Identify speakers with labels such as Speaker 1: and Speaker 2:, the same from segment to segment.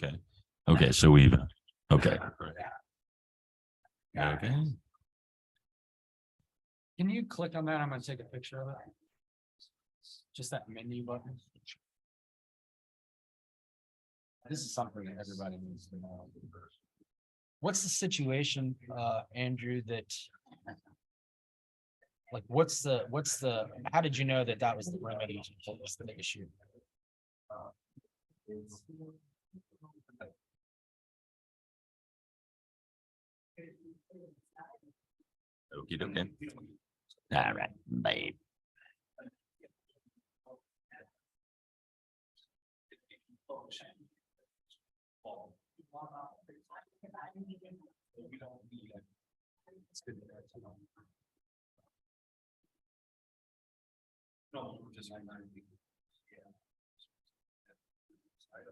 Speaker 1: Okay. Okay. So we've, okay. Okay.
Speaker 2: Can you click on that? I'm gonna take a picture of it. Just that menu button. This is something that everybody needs to know. What's the situation, Andrew, that? Like, what's the, how did you know that that was the remedy? What was the issue?
Speaker 1: Okey dokey. All right, babe.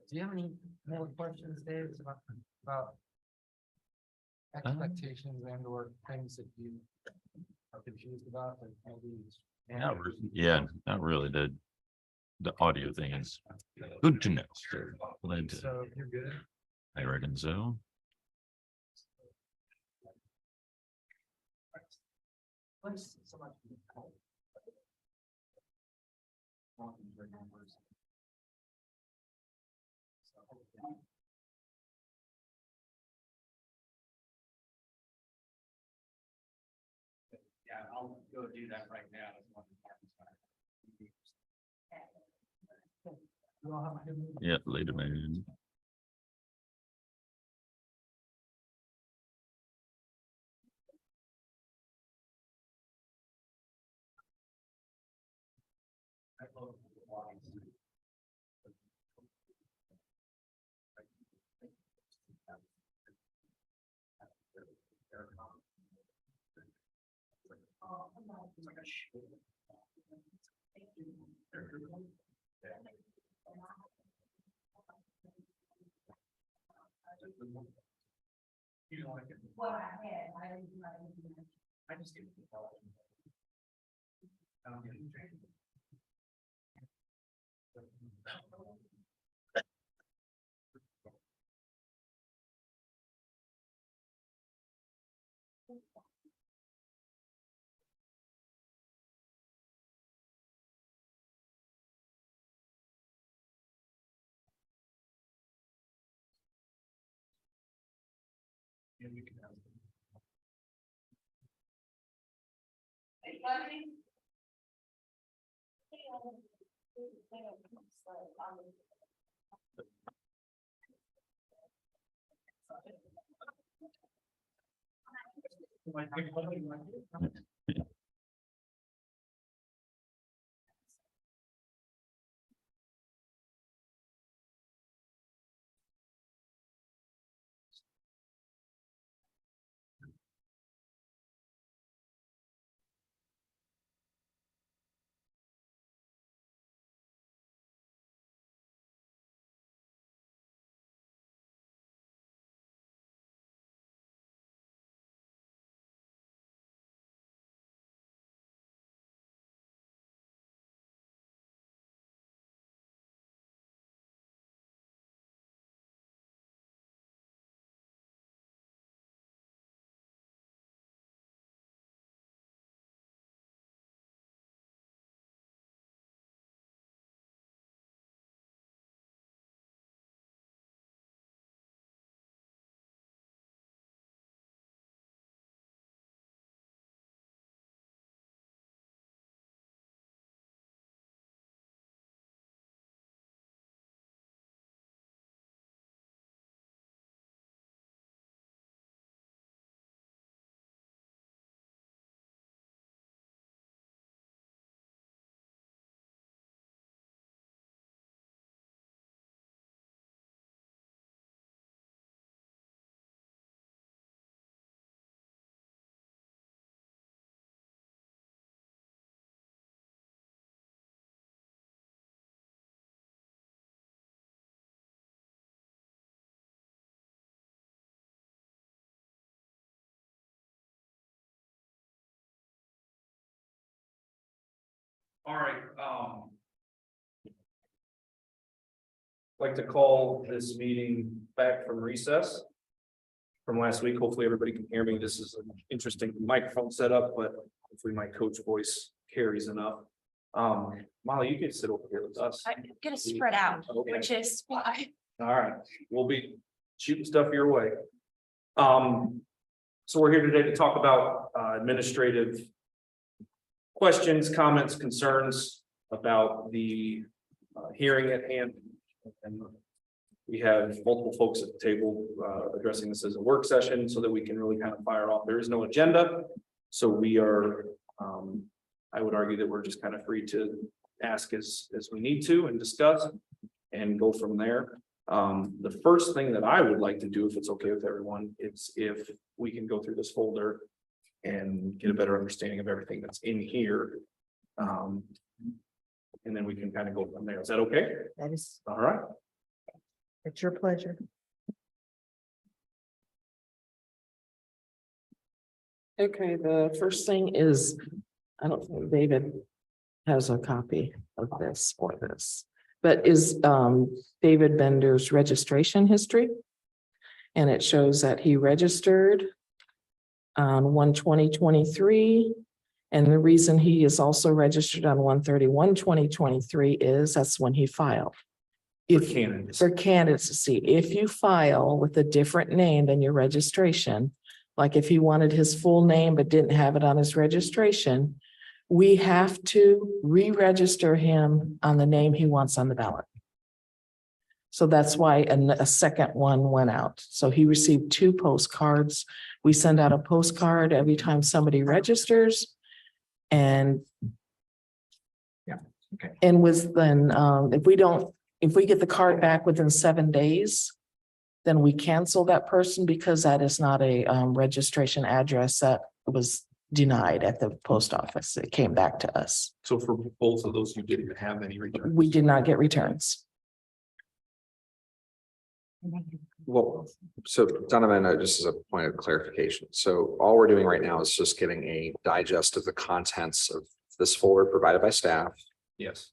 Speaker 2: Do you have any more questions, Dave, about expectations and or things that you are confused about that maybe?
Speaker 1: Yeah, not really. The audio thing is good to know. Glad to,
Speaker 2: So you're good.
Speaker 1: I reckon so.
Speaker 2: Thanks so much. Yeah, I'll go do that right now.
Speaker 1: Yeah, later, man.
Speaker 2: Well, I just get. I don't get it. Yeah, we can have. All right,
Speaker 3: like to call this meeting back from recess from last week. Hopefully everybody can hear me. This is an interesting microphone setup, but hopefully my coach voice carries enough. Molly, you can sit over here with us.
Speaker 4: I'm gonna spread out,
Speaker 3: Okay.
Speaker 4: which is why.
Speaker 3: All right, we'll be shooting stuff your way. So we're here today to talk about administrative questions, comments, concerns about the hearing at hand. And we have multiple folks at the table addressing this as a work session so that we can really kind of fire off. There is no agenda. So we are, I would argue that we're just kind of free to ask as we need to and discuss and go from there. The first thing that I would like to do, if it's okay with everyone, is if we can go through this folder and get a better understanding of everything that's in here. And then we can kind of go from there. Is that okay?
Speaker 5: That is,
Speaker 3: All right.
Speaker 5: it's your pleasure. Okay, the first thing is, I don't think David has a copy of this or this, but is David Bender's registration history. And it shows that he registered on 1/20/23. And the reason he is also registered on 1/31/2023 is that's when he filed. If
Speaker 3: Candidates.
Speaker 5: for candidacy, if you file with a different name than your registration, like if he wanted his full name but didn't have it on his registration, we have to re-register him on the name he wants on the ballot. So that's why a second one went out. So he received 2 postcards. We send out a postcard every time somebody registers. And
Speaker 3: Yeah, okay.
Speaker 5: And with then, if we get the card back within 7 days, then we cancel that person because that is not a registration address that was denied at the post office. It came back to us.
Speaker 3: So for both of those, you didn't have any return.
Speaker 5: We did not get returns.
Speaker 6: Well, so Donovan, just as a point of clarification, so all we're doing right now is just getting a digest of the contents of this folder provided by staff,
Speaker 3: Yes.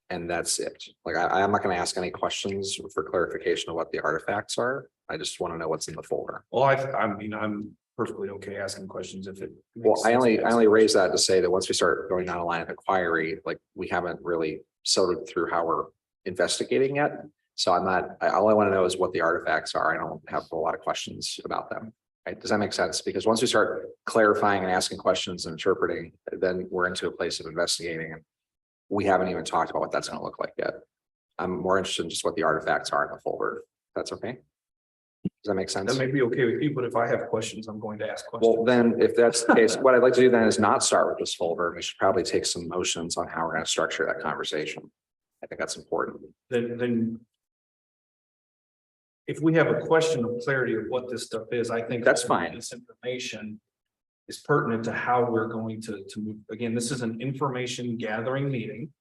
Speaker 6: and that's it. Like, I'm not gonna ask any questions for clarification of what the artifacts are. I just want to know what's in the folder.
Speaker 3: Well, I mean, I'm perfectly okay asking questions if it.
Speaker 6: Well,
Speaker 3: makes
Speaker 6: I
Speaker 3: sense
Speaker 6: only,
Speaker 3: to
Speaker 6: I
Speaker 3: ask
Speaker 6: only raise
Speaker 3: questions.
Speaker 6: that to say that once we start going down a line of inquiry, like, we haven't really sorted through how we're investigating yet. So all I want to know is what the artifacts are. I don't have a lot of questions about them. Right? Does that make sense? Because once we start clarifying and asking questions and interpreting, then we're into a place of investigating. And we haven't even talked about what that's going to look like yet. I'm more interested in just what the artifacts are in the folder. That's okay. Does that make sense?
Speaker 3: That may be okay with you, but if I have questions, I'm going to ask questions.
Speaker 6: Well, then, if that's the case, what I'd like to do then is not start with this folder. We should probably take some motions on how we're going to structure that conversation. I think that's important.
Speaker 3: Then. If we have a question of clarity of what this stuff is, I think.
Speaker 6: That's fine.
Speaker 3: This information is pertinent to how we're going to move. Again, this is an information gathering meeting.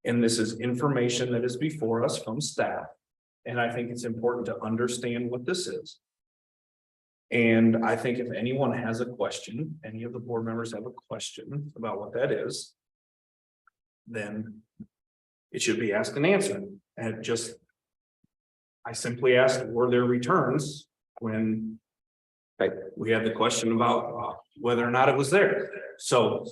Speaker 3: And this is information that is before us from staff. And I think it's important to understand what this is. And I think if anyone has a question, any of the board members have a question about what that is, then it should be asked and answered. And I simply asked, were there returns when we had the question about whether or not it was there? So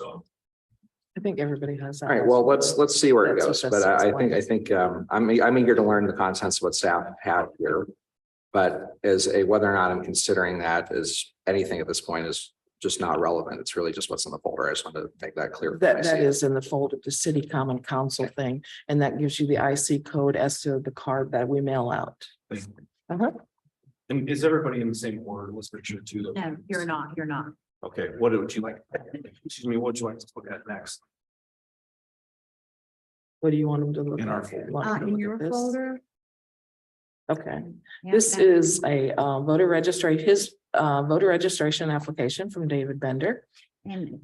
Speaker 5: I think everybody has that.
Speaker 6: All right, well, let's see where it
Speaker 5: That's
Speaker 6: goes,
Speaker 5: what
Speaker 6: but
Speaker 5: this
Speaker 6: I
Speaker 5: explains.
Speaker 6: think I'm eager to learn the contents of what staff have here. But whether or not I'm considering that as anything at this point is just not relevant. It's really just what's in the folder. I just wanted to make that clear. for
Speaker 5: That
Speaker 6: myself.
Speaker 5: is in the folder, the city common council thing, and that gives you the IC code as to the card that we mail out. Uh-huh.
Speaker 3: and is everybody in the same order? Let's make sure too.
Speaker 4: No, you're not, you're not.
Speaker 3: Okay, what would you like? Excuse me, what would you like to look at next?
Speaker 5: What do you want them to look
Speaker 3: In our
Speaker 5: at?
Speaker 3: folder.
Speaker 5: You want them to
Speaker 4: In
Speaker 5: look
Speaker 4: your
Speaker 5: at this?
Speaker 4: folder.
Speaker 5: Okay,
Speaker 4: Yeah,
Speaker 5: this
Speaker 4: that-
Speaker 5: is a voter registration application from David Bender.
Speaker 7: And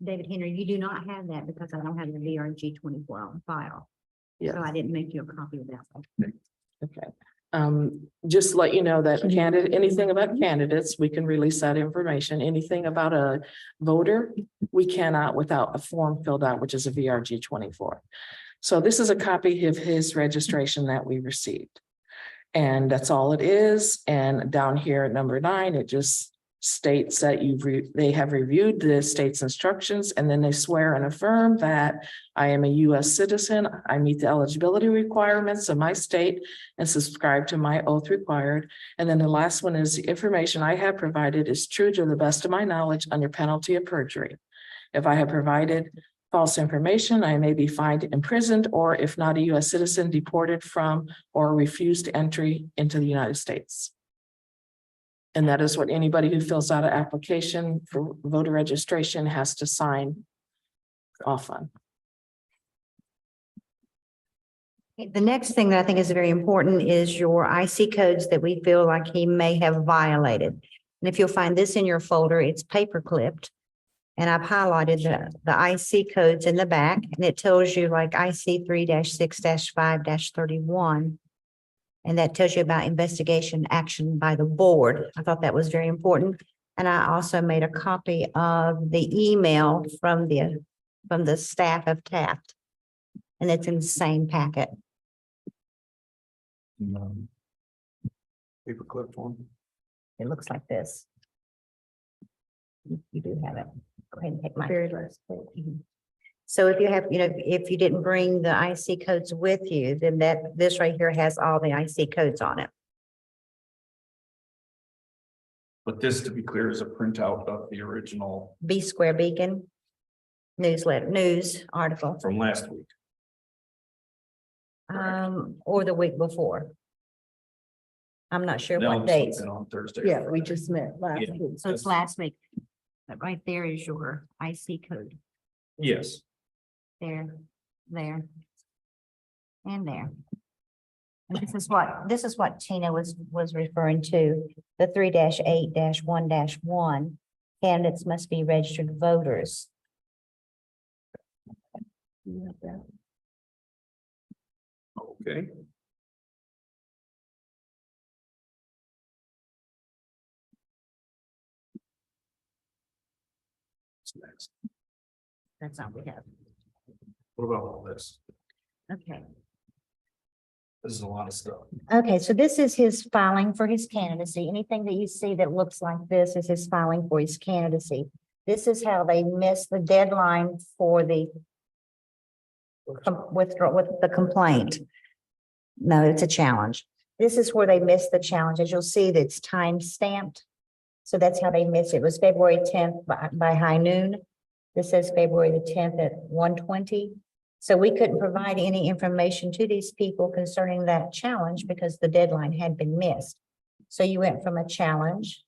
Speaker 7: David Henry, you do not have that because I don't have the VRG 24 on file.
Speaker 5: Yeah.
Speaker 7: So I didn't make you a copy of that.
Speaker 5: Okay. Just to let you know that anything about candidates, we can release that information. Anything about a voter, we cannot without a form filled out, which is a VRG 24. So this is a copy of his registration that we received. And that's all it is. And down here at number 9, it just states that they have reviewed the state's instructions, and then they swear and affirm that I am a US citizen. I meet the eligibility requirements of my state and subscribe to my oath required. And then the last one is the information I have provided is true to the best of my knowledge under penalty of perjury. If I have provided false information, I may be fined, imprisoned, or if not a US citizen, deported from or refused entry into the United States. And that is what anybody who fills out an application for voter registration has to sign off on.
Speaker 7: The next thing that I think is very important is your IC codes that we feel like he may have violated. And if you'll find this in your folder, it's paper clipped. And I've highlighted the IC codes in the back, and it tells you like IC 3-6-5-31. And that tells you about investigation action by the board. I thought that was very important. And I also made a copy of the email from the staff of Taft. And it's in the same packet.
Speaker 3: Paperclip form.
Speaker 7: It looks like this. You do have it. Go ahead and take my. So if you have, if you didn't bring the IC codes with you, then this right here has all the IC codes on it.
Speaker 3: But this, to be clear, is a printout of the original
Speaker 7: B Square Beacon newsletter, news article,
Speaker 3: from last week.
Speaker 7: or the week before. I'm not sure
Speaker 3: Now
Speaker 7: what
Speaker 3: there's
Speaker 7: dates.
Speaker 3: something on Thursday.
Speaker 5: Yeah, we just met last
Speaker 3: Yeah.
Speaker 5: week.
Speaker 7: So it's last week. But right there is your IC code.
Speaker 3: Yes.
Speaker 7: There, and there. And this is what Tina was referring to, the 3-8-1-1. Candidates must be registered voters.
Speaker 3: Okay. What's next?
Speaker 7: That's all we have.
Speaker 3: What about all this?
Speaker 7: Okay.
Speaker 3: This is a lot of stuff.
Speaker 7: Okay, so this is his filing for his candidacy. Anything that you see that looks like this is his filing for his candidacy. This is how they missed the deadline for the withdraw with the complaint. No, it's a challenge. This is where they missed the challenge. As you'll see, that's time stamped. So that's how they missed it. It was February 10th by high noon. This says February the 10th at 1:20. So we couldn't provide any information to these people concerning that challenge because the deadline had been missed. So you went from a challenge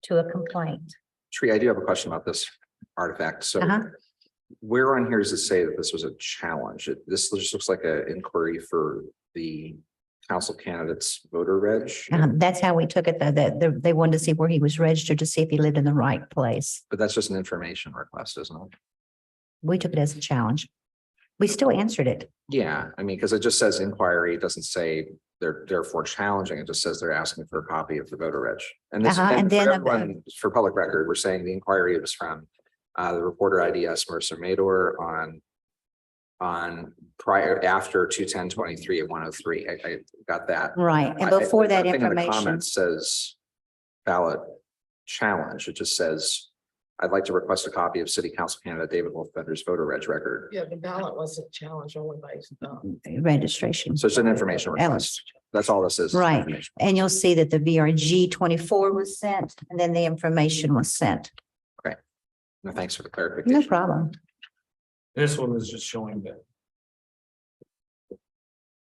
Speaker 7: to a complaint.
Speaker 6: Tree, I do have a question about this artifact. So
Speaker 7: Uh-huh.
Speaker 6: where on here does it say that this was a challenge? This just looks like an inquiry for the council candidates voter reg.
Speaker 7: That's how we took it, that they wanted to see where he was registered to see if he lived in the right place.
Speaker 6: But that's just an information request, isn't it?
Speaker 7: We took it as a challenge. We still answered it.
Speaker 6: Yeah, I mean, because it just says inquiry, it doesn't say they're therefore challenging, it just says they're asking for a copy of the voter reg. And this,
Speaker 7: And
Speaker 6: and
Speaker 7: then
Speaker 6: for
Speaker 7: of the-
Speaker 6: everyone, for public record, we're saying the inquiry was from the reporter IDS Mercer Mador on prior, after 2/10/23 at 1:03. I got that.
Speaker 7: Right, and
Speaker 6: I-
Speaker 7: before that
Speaker 6: nothing in the
Speaker 7: information,
Speaker 6: comments says ballot challenge. It just says, I'd like to request a copy of city council candidate David Wolfender's voter reg record.
Speaker 5: Yeah, the ballot wasn't challenged only by.
Speaker 7: registration.
Speaker 6: So it's an information request. That's all this is.
Speaker 7: Right.
Speaker 6: Information.
Speaker 7: And you'll see that the VRG 24 was sent and then the information was sent.
Speaker 6: No, thanks for the
Speaker 7: No
Speaker 6: clarification.
Speaker 7: problem.
Speaker 3: This one is just showing that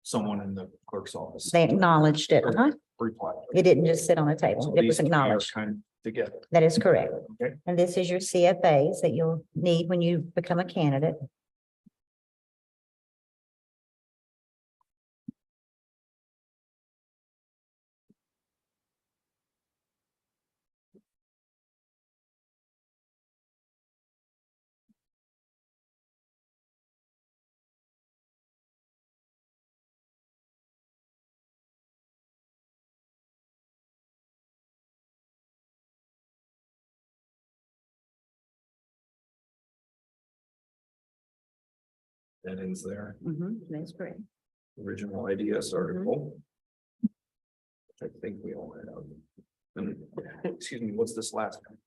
Speaker 3: someone in the clerk's office
Speaker 7: They acknowledged it. Uh-huh.
Speaker 3: replied.
Speaker 7: It didn't just sit on the table.
Speaker 3: So
Speaker 7: It
Speaker 3: these
Speaker 7: was
Speaker 3: three are
Speaker 7: acknowledged.
Speaker 3: kind of together.
Speaker 7: That is correct.
Speaker 3: Okay.
Speaker 7: And this is your CFAs that you'll need when you become a candidate.
Speaker 3: That is their
Speaker 7: That's great.
Speaker 3: original IDS article. I think we all have. And, excuse me, what's this last one?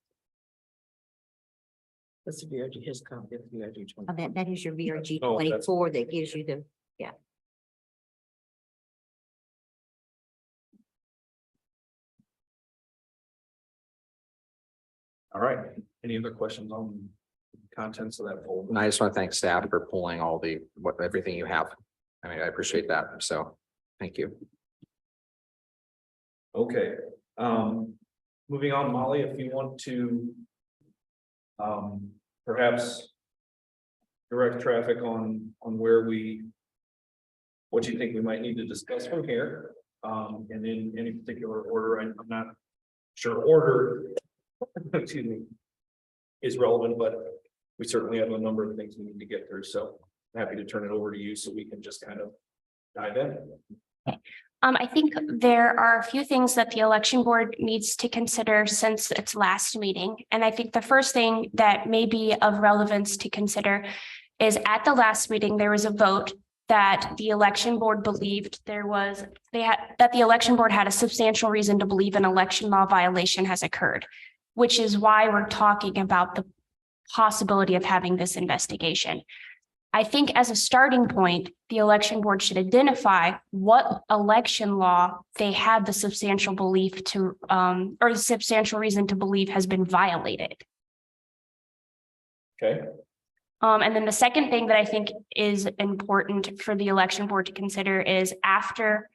Speaker 5: That's the VRG, his copy of the VRG.
Speaker 7: Oh, that is your VRG
Speaker 3: Oh, that's-
Speaker 7: 24 that gives you the,
Speaker 3: All right, any other questions on contents of that folder?
Speaker 6: And I just want to thank staff for pulling all everything you have. I mean, I appreciate that. So, thank you.
Speaker 3: Okay, moving on, Molly, if you want to perhaps direct traffic on where what you think we might need to discuss from here, and in any particular order. I'm not sure order, excuse me, is relevant, but we certainly have a number of things we need to get through, so happy to turn it over to you so we can just kind of dive in.
Speaker 8: I think there are a few things that the election board needs to consider since its last meeting. And I think the first thing that may be of relevance to consider is at the last meeting, there was a vote that the election board believed that the election board had a substantial reason to believe an election law violation has occurred, which is why we're talking about the possibility of having this investigation. I think as a starting point, the election board should identify what election law they had the substantial belief to, or the substantial reason to believe has been violated.
Speaker 3: Okay,
Speaker 8: And then the second thing that I think is important for the election board to consider is after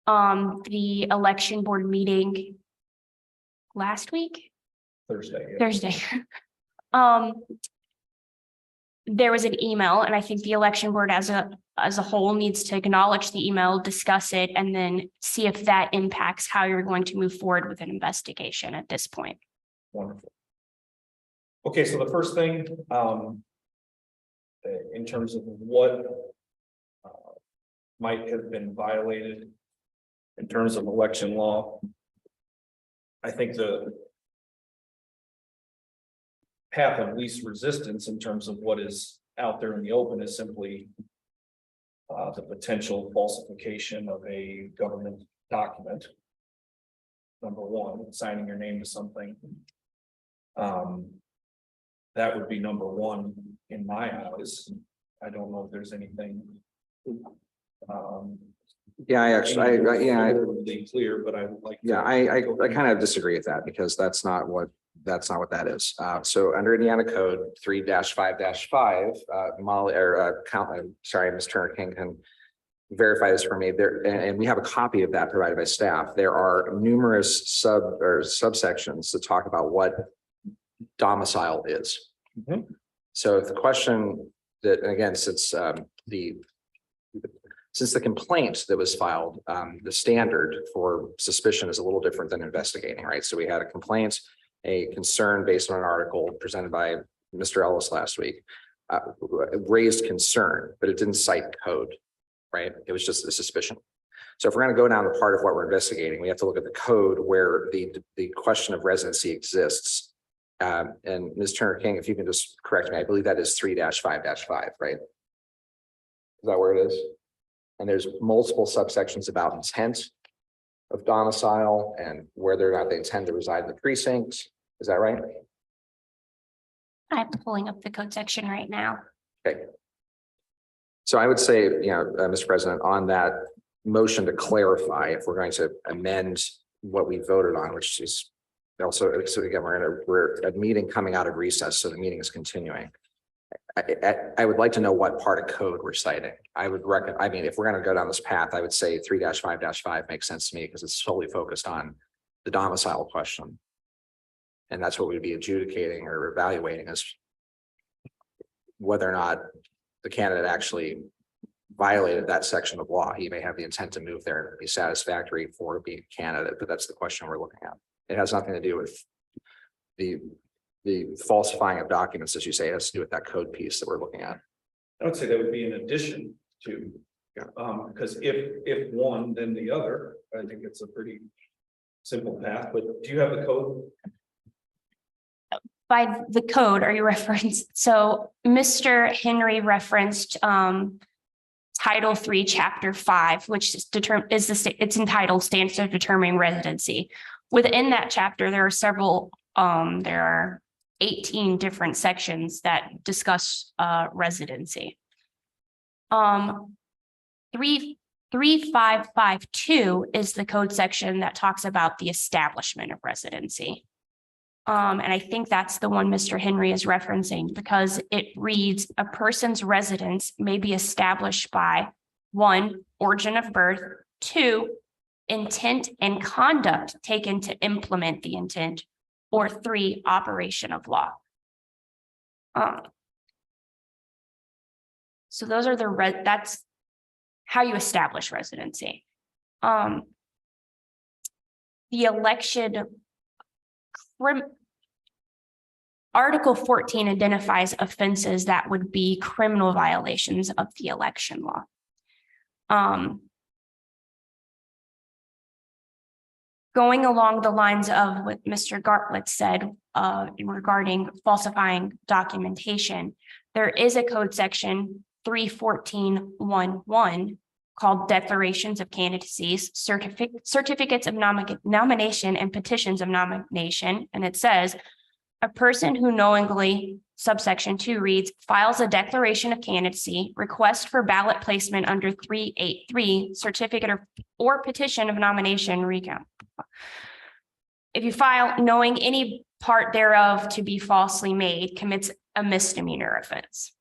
Speaker 8: the election board meeting last week,
Speaker 3: Thursday.
Speaker 8: Thursday. There was an email, and I think the election board as a whole needs to acknowledge the email, discuss it, and then see if that impacts how you're going to move forward with an investigation at this point.
Speaker 3: Wonderful. Okay, so the first thing, in terms of what might have been violated in terms of election law, I think the path of least resistance in terms of what is out there in the open is simply the potential falsification of a government document. Number one, signing your name to something. That would be number one in my eyes. I don't know if there's anything.
Speaker 6: Yeah, I actually,
Speaker 3: Totally clear, but I would like.
Speaker 6: I kind of disagree with that because that's not what that is. So under Indiana Code 3-5-5, Molly sorry, Ms. Turner King can verify this for me there, and we have a copy of that provided by staff. There are numerous subsections that talk about what domicile is.
Speaker 3: Mhm.
Speaker 6: So if the question that, and again, since the complaint that was filed, the standard for suspicion is a little different than investigating, right? So we had a complaint, a concern based on an article presented by Mr. Ellis last week, raised concern, but it didn't cite code, right? It was just a suspicion. So if we're going to go down the part of what we're investigating, we have to look at the code where the question of residency exists. And Ms. Turner King, if you can just correct me, I believe that is 3-5-5, right? Is that where it is? And there's multiple subsections about intent of domicile and whether or not they intend to reside in the precinct. Is that right?
Speaker 8: I'm pulling up the code section right now.
Speaker 6: Okay. So I would say, Mr. President, on that motion to clarify, if we're going to amend what we voted on, which is also, so again, we're at a meeting coming out of recess, so the meeting is continuing. I would like to know what part of code we're citing. I mean, if we're going to go down this path, I would say 3-5-5 makes sense to me because it's solely focused on the domicile question. And that's what we'd be adjudicating or evaluating as whether or not the candidate actually violated that section of law. He may have the intent to move there and be satisfactory for being a candidate, but that's the question we're looking at. It has nothing to do with the falsifying of documents, as you say. It has to do with that code piece that we're looking at.
Speaker 3: I would say that would be in addition to, because if one, then the other. I think it's a pretty simple path, but do you have the code?
Speaker 8: by the code are you referenced? So Mr. Henry referenced Title 3, Chapter 5, which is it's entitled Standards of Determining Residency. Within that chapter, there are several, there are 18 different sections that discuss residency. 3552 is the code section that talks about the establishment of residency. And I think that's the one Mr. Henry is referencing because it reads a person's residence may be established by 1, origin of birth, 2, intent and conduct taken to implement the intent, or 3, operation of law. So those are that's how you establish residency. The election Article 14 identifies offenses that would be criminal violations of the election law. Going along the lines of what Mr. Gartlett said regarding falsifying documentation, there is a code section 314.11 called Declarations of Candidacies, Certificates of Nomination and Petitions of Nomination, and it says, a person who knowingly, subsection 2 reads, files a declaration of candidacy, request for ballot placement under 383, certificate or petition of nomination recount. If you file knowing any part thereof to be falsely made, commits a misdemeanor offense.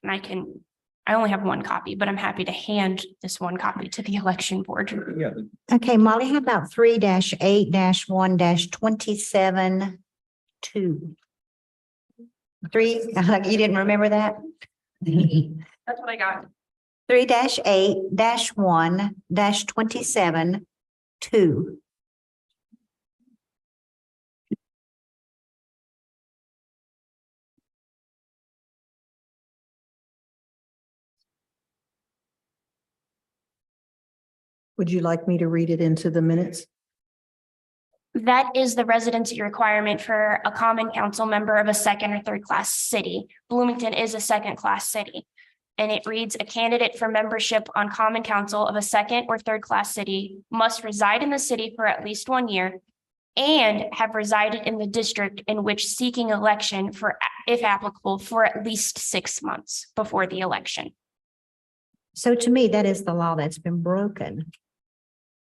Speaker 8: And I only have one copy, but I'm happy to hand this one copy to the election board.
Speaker 3: Yeah,
Speaker 7: Okay, Molly, how about 3-8-1-27-2? 3, you didn't remember that?
Speaker 8: That's what I got.
Speaker 7: 3-8-1-27-2.
Speaker 9: Would you like me to read it into the minutes?
Speaker 8: That is the residency requirement for a common council member of a second or third class city. Bloomington is a second class city. And it reads, a candidate for membership on common council of a second or third class city must reside in the city for at least 1 year and have resided in the district in which seeking election for, if applicable, for at least 6 months before the election.
Speaker 7: So to me, that is the law that's been broken.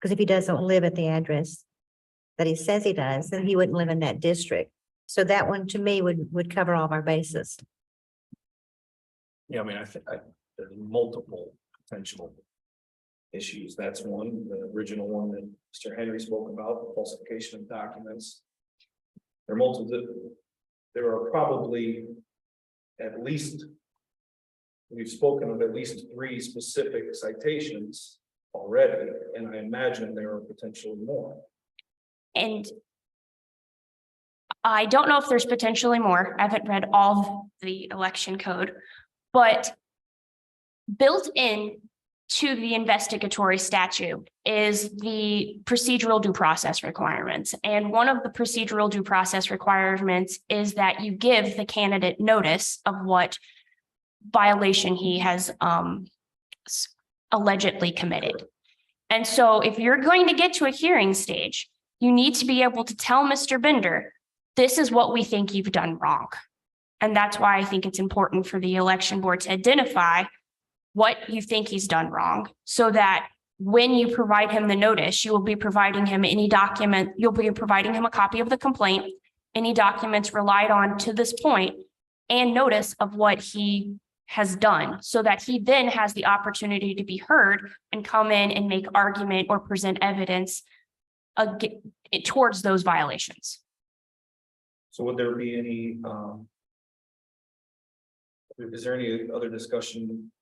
Speaker 7: Because if he doesn't live at the address that he says he does, then he wouldn't live in that district. So that one to me would cover all of our bases.
Speaker 3: yeah, I mean, I think there's multiple potential issues. That's one, the original one that Mr. Henry spoke about, falsification of documents. There are multiple, there are probably at least, we've spoken of at least 3 specific citations already, and I imagine there are potentially more.
Speaker 8: And I don't know if there's potentially more. I haven't read all of the election code, but built in to the investigatory statute is the procedural due process requirements. And one of the procedural due process requirements is that you give the candidate notice of what violation he has allegedly committed. And so if you're going to get to a hearing stage, you need to be able to tell Mr. Bender, this is what we think you've done wrong. And that's why I think it's important for the election board to identify what you think he's done wrong, so that when you provide him the notice, you will be providing him any document, you'll be providing him a copy of the complaint, any documents relied on to this point, and notice of what he has done, so that he then has the opportunity to be heard and come in and make argument or present evidence towards those violations.
Speaker 3: So would there be any, is there any other discussion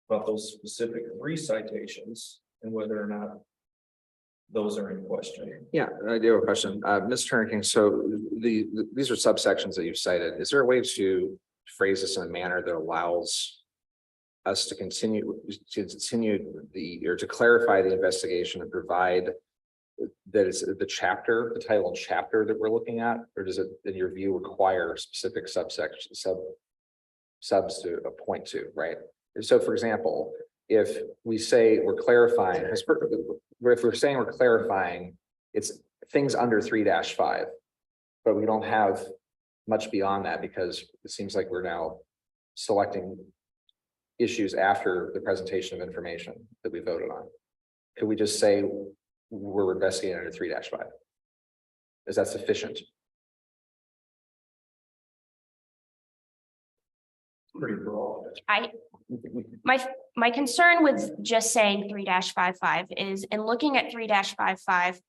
Speaker 3: about those specific 3 citations and whether or not those are in question?
Speaker 6: Yeah, I do have a question. Ms. Turner King, so these are subsections that you've cited. Is there a way to phrase this in a manner that allows us to continue or to clarify the investigation and provide that is the chapter, the title and chapter that we're looking at, or does it, in your view, require specific subs to point to, right? And so, for example, if we say we're clarifying, if we're saying we're clarifying, it's things under 3-5, but we don't have much beyond that because it seems like we're now selecting issues after the presentation of information that we voted on. Could we just say we're investigating under 3-5? Is that sufficient?
Speaker 3: Pretty broad.
Speaker 8: My concern with just saying 3-55 is in looking at 3-55,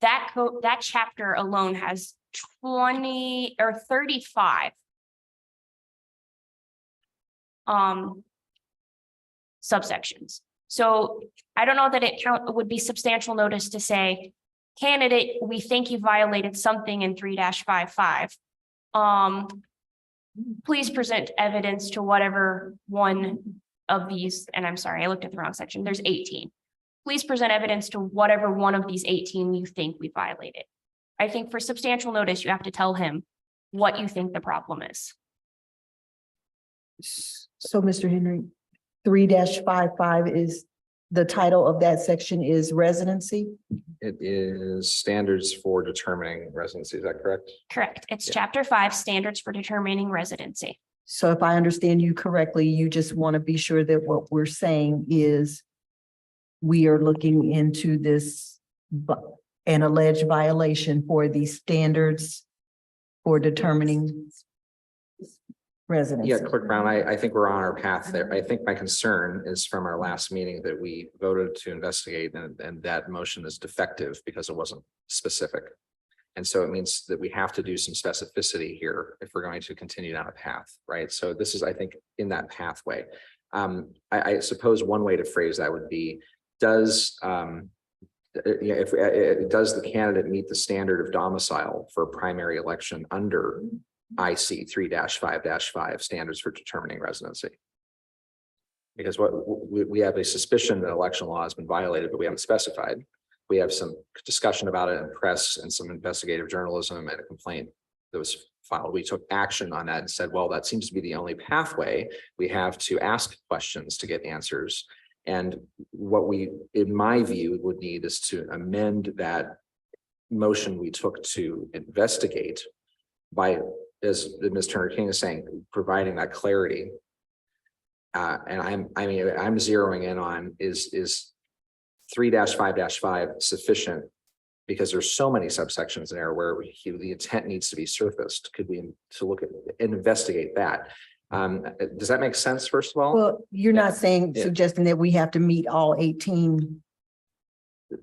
Speaker 8: that chapter alone has 20 or 35 subsections. So I don't know that it would be substantial notice to say, candidate, we think you violated something in 3-55. Please present evidence to whatever one of these, and I'm sorry, I looked at the wrong section. There's 18. Please present evidence to whatever one of these 18 you think we violated. I think for substantial notice, you have to tell him what you think the problem is.
Speaker 9: So, Mr. Henry, 3-55 is, the title of that section is residency?
Speaker 6: It is standards for determining residency. Is that correct?
Speaker 8: Correct. It's
Speaker 6: Yeah.
Speaker 8: chapter 5, standards for determining residency.
Speaker 9: So if I understand you correctly, you just want to be sure that what we're saying is we are looking into this, an alleged violation for the standards for determining residency.
Speaker 6: Yeah, Clerk Brown, I think we're on our path there. I think my concern is from our last meeting that we voted to investigate and that motion is defective because it wasn't specific. And so it means that we have to do some specificity here if we're going to continue down a path, right? So this is, I think, in that pathway. I suppose one way to phrase that would be, does does the candidate meet the standard of domicile for a primary election under IC 3-5-5 standards for determining residency? Because what we have a suspicion that election law has been violated, but we haven't specified. We have some discussion about it in press and some investigative journalism and a complaint that was filed. We took action on that and said, well, that seems to be the only pathway. We have to ask questions to get answers. And what we, in my view, would need is to amend that motion we took to investigate by, as Ms. Turner King is saying, providing that clarity. And I'm zeroing in on is 3-5-5 sufficient, because there's so many subsections in there where the intent needs to be surfaced. Could we to look at and investigate that? Does that make sense? First of all,
Speaker 9: Well, you're not saying,
Speaker 6: Yeah.
Speaker 9: suggesting that we have to meet all 18.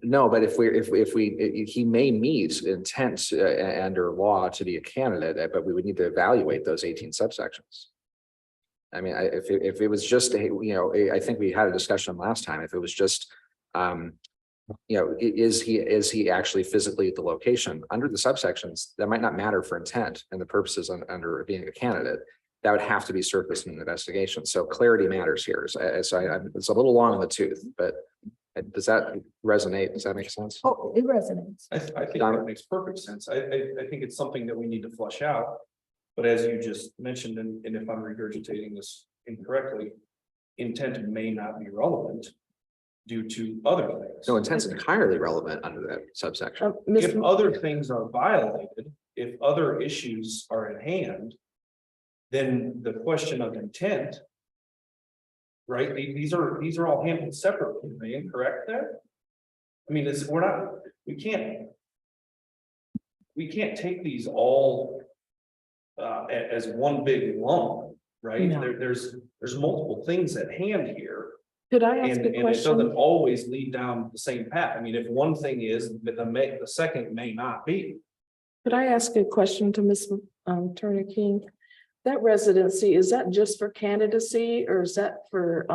Speaker 6: no, but he may meet intent under law to be a candidate, but we would need to evaluate those 18 subsections. I mean, if it was just I think we had a discussion last time. If it was just, is he actually physically at the location under the subsections, that might not matter for intent and the purposes under being a candidate. That would have to be surfaced in an investigation. So clarity matters here. So it's a little long in the tooth, but does that resonate? Does that make sense?
Speaker 9: Oh, it resonates.
Speaker 3: I think that makes perfect sense. I think it's something that we need to flush out. But as you just mentioned, and if I'm regurgitating this incorrectly, intent may not be relevant due to other things.
Speaker 6: No, intent's entirely relevant under that subsection.
Speaker 3: If other things are violated, if other issues are at hand, then the question of intent, right? These are all handled separately. Am I incorrect there? I mean, we can't take these all as one big lump, right?
Speaker 5: No.
Speaker 3: There's multiple things at hand here.
Speaker 5: Could I ask
Speaker 3: And
Speaker 5: a
Speaker 3: it doesn't
Speaker 5: question?
Speaker 3: always lead down the same path. I mean, if one thing is, the second may not be.
Speaker 5: Could I ask a question to Ms. Turner King? That residency, is that just for candidacy or is that for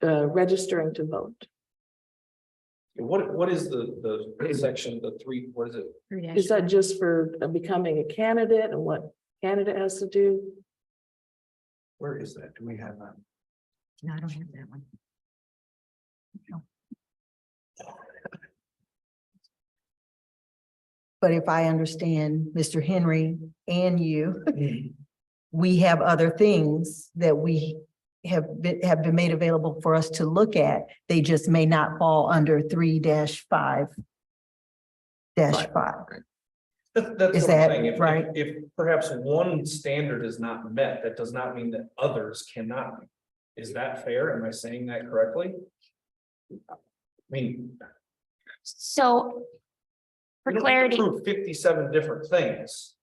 Speaker 5: registering to vote?
Speaker 3: What is the section, the three, what is it?
Speaker 5: Is that just for becoming a candidate and what candidate has to do?
Speaker 3: Where is that? Do we have that?
Speaker 7: No, I don't have that one.
Speaker 9: But if I understand Mr. Henry and you, we have other things that we have been made available for us to look at. They just may not fall under 3-5.
Speaker 6: Right.
Speaker 3: That's
Speaker 9: Is
Speaker 3: what I'm
Speaker 9: that
Speaker 3: saying.
Speaker 9: right?
Speaker 3: If perhaps one standard is not met, that does not mean that others cannot. Is that fair? Am I saying that correctly? I mean,
Speaker 8: So for
Speaker 3: we don't have to
Speaker 8: clarity,
Speaker 3: prove 57 different things.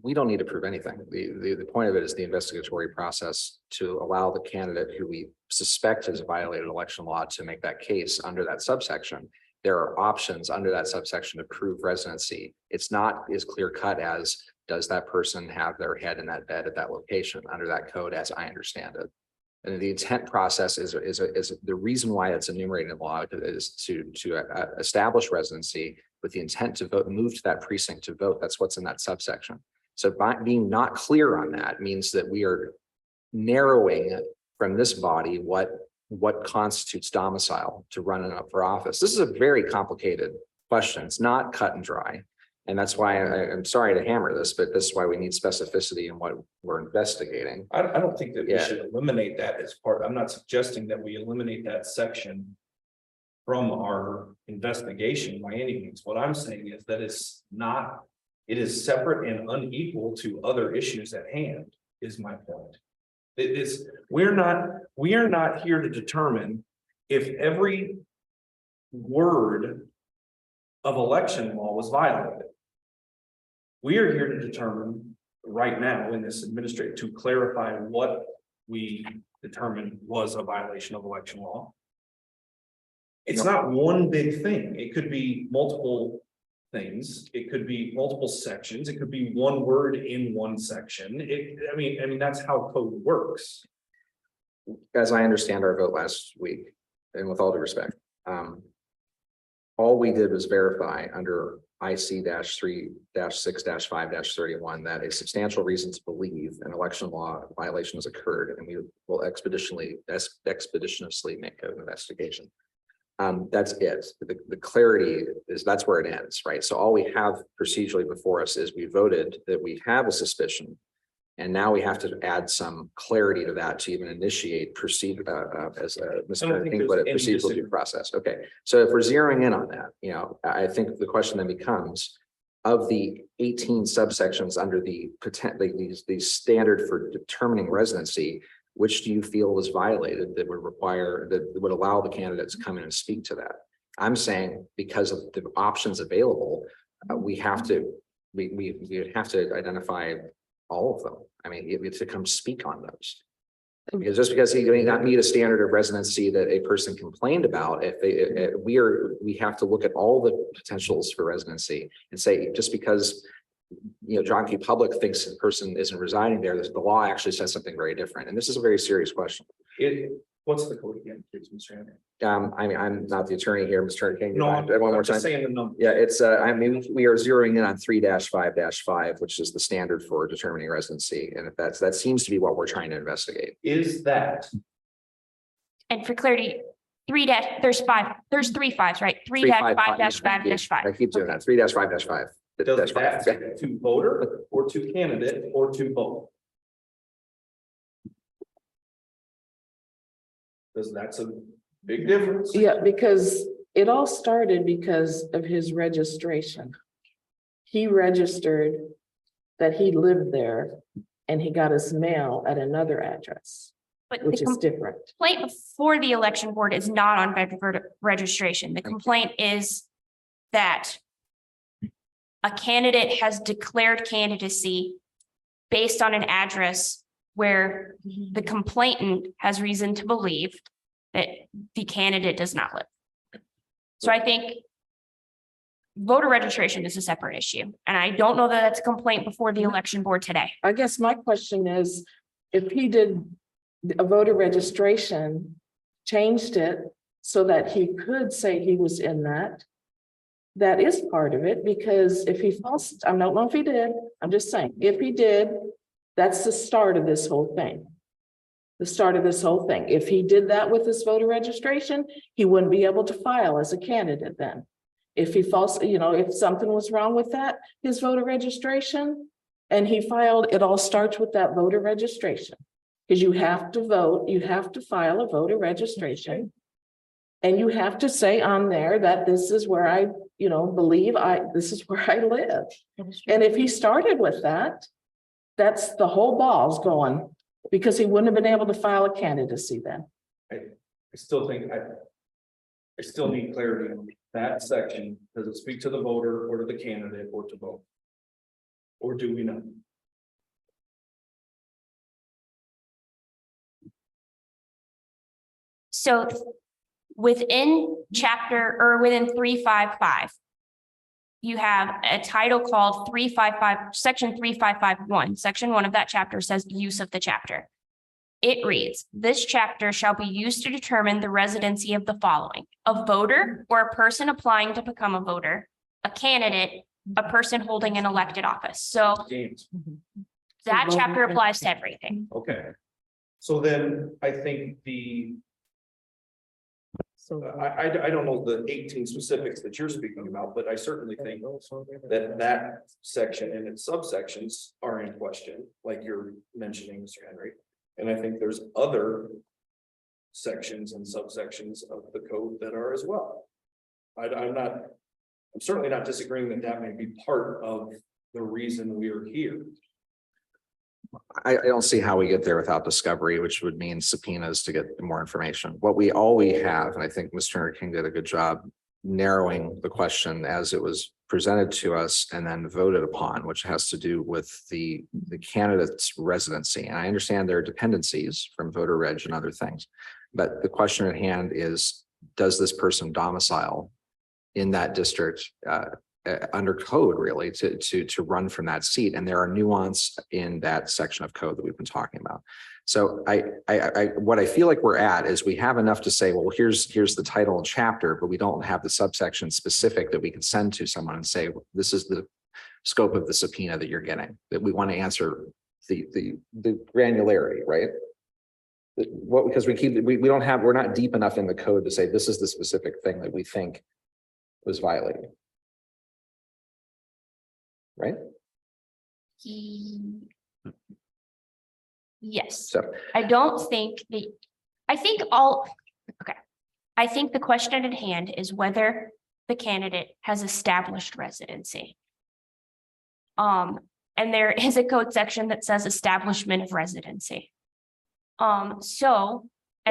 Speaker 6: We don't need to prove anything. The point of it is the investigatory process to allow the candidate who we suspect has violated election law to make that case under that subsection. There are options under that subsection to prove residency. It's not as clear cut as, does that person have their head in that bed at that location under that code, as I understand it. And the intent process is the reason why it's enumerated in law is to establish residency with the intent to vote, move to that precinct to vote. That's what's in that subsection. So by being not clear on that means that we are narrowing from this body what constitutes domicile to run up for office. This is a very complicated question. It's not cut and dry. And that's why I'm sorry to hammer this, but this is why we need specificity in what we're investigating.
Speaker 3: I don't think that we
Speaker 6: Yeah.
Speaker 3: should eliminate that as part. I'm not suggesting that we eliminate that section from our investigation by any means. What I'm saying is that it is separate and unequal to other issues at hand, is my point. It is, we are not here to determine if every word of election law was violated. We are here to determine right now in this administrative to clarify what we determined was a violation of election law. It's not one big thing. It could be multiple things. It could be multiple sections. It could be one word in one section. I mean, that's how code works.
Speaker 6: As I understand our vote last week, and with all due respect, all we did was verify under IC-3-6-5-31 that a substantial reason to believe an election law violation has occurred, and we will expeditiously make an investigation. That's it. The clarity is that's where it ends, right? So all we have procedurally before us is we voted that we have a suspicion. And now we have to add some clarity to that to even initiate proceed as a procedural due process. Okay, so if we're zeroing in on that, I think the question then becomes, of the 18 subsections under the these standard for determining residency, which do you feel was violated that would allow the candidates to come in and speak to that? I'm saying because of the options available, we have to identify all of them. I mean, you have to come speak on those. Because just because he may not meet a standard of residency that a person complained about, we have to look at all the potentials for residency and say, just because John Q. Public thinks the person isn't residing there, the law actually says something very different. And this is a very serious question.
Speaker 3: What's the code again, please, Mr. Henry?
Speaker 6: I'm not the attorney here, Mr. Attorney.
Speaker 3: No,
Speaker 6: one more
Speaker 3: I'm just
Speaker 6: time.
Speaker 3: saying the number.
Speaker 6: Yeah, it's we are zeroing in on 3-5-5, which is the standard for determining residency. And if that seems to be what we're trying to investigate.
Speaker 3: Is that
Speaker 8: and for clarity, there's 3 5s, right? 3-5-5-5.
Speaker 6: I keep doing that. 3-5-5.
Speaker 3: does that say to voter or to candidate or to both? Because that's a big difference.
Speaker 5: Yeah, because it all started because of his registration. He registered that he lived there and he got his mail at another address,
Speaker 8: But
Speaker 5: which
Speaker 8: the
Speaker 5: is different.
Speaker 8: complaint before the election board is not on voter registration. The complaint is that a candidate has declared candidacy based on an address where the complainant has reason to believe that the candidate does not live. So I think voter registration is a separate issue, and I don't know that that's a complaint before the election board today.
Speaker 5: I guess my question is, if he did a voter registration, changed it so that he could say he was in that is part of it, because if he false, I don't know if he did, I'm just saying, if he did, that's the start of this whole thing. The start of this whole thing. If he did that with his voter registration, he wouldn't be able to file as a candidate then. If he falls, if something was wrong with that, his voter registration, and he filed, it all starts with that voter registration. Because you have to vote, you have to file a voter registration. And you have to say on there that this is where I, this is where I live. And if he started with that, that's the whole ball's going, because he wouldn't have been able to file a candidacy then.
Speaker 3: I still think I still need clarity on that section. Does it speak to the voter or to the candidate or to both? Or do we not?
Speaker 8: So within chapter or within 355, you have a title called 355, section 3551. Section 1 of that chapter says use of the chapter. It reads, this chapter shall be used to determine the residency of the following: a voter or a person applying to become a voter, a candidate, a person holding an elected office. So
Speaker 3: James,
Speaker 8: that chapter applies to everything.
Speaker 3: okay. So then I think I don't know the 18 specifics that you're speaking about, but I certainly think that section and its subsections are in question, like you're mentioning, Mr. Henry. And I think there's other sections and subsections of the code that are as well. I'm certainly not disagreeing that may be part of the reason we're here.
Speaker 6: I don't see how we get there without discovery, which would mean subpoenas to get more information. What we have, and I think Mr. King did a good job narrowing the question as it was presented to us and then voted upon, which has to do with the candidate's residency. And I understand there are dependencies from voter reg and other things, but the question at hand is, does this person domicile in that district under code really to run from that seat? And there are nuance in that section of code that we've been talking about. So what I feel like we're at is we have enough to say, well, here's the title and chapter, but we don't have the subsection specific that we can send to someone and say, this is the scope of the subpoena that you're getting, that we want to answer the granularity, right? Because we're not deep enough in the code to say this is the specific thing that we think was violated. Right?
Speaker 8: Yes.
Speaker 6: So
Speaker 8: I think the question at hand is whether the candidate has established residency. And there is a code section that says establishment of residency. And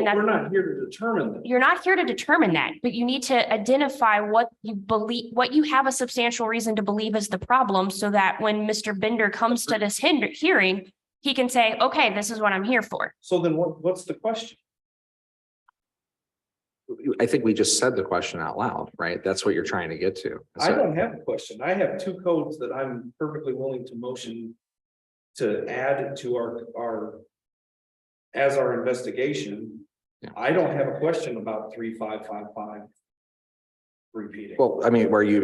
Speaker 3: We're not here to determine that.
Speaker 8: you're not here to determine that, but you need to identify what you believe, what you have a substantial reason to believe is the problem, so that when Mr. Bender comes to this hearing, he can say, okay, this is what I'm here for.
Speaker 3: So then what's the question?
Speaker 6: I think we just said the question out loud, right? That's what you're trying to get to.
Speaker 3: I don't have a question. I have two codes that I'm perfectly willing to motion to add to our investigation.
Speaker 6: Yeah.
Speaker 3: I don't have a question about 3555 repeating.
Speaker 6: Well, I mean, are you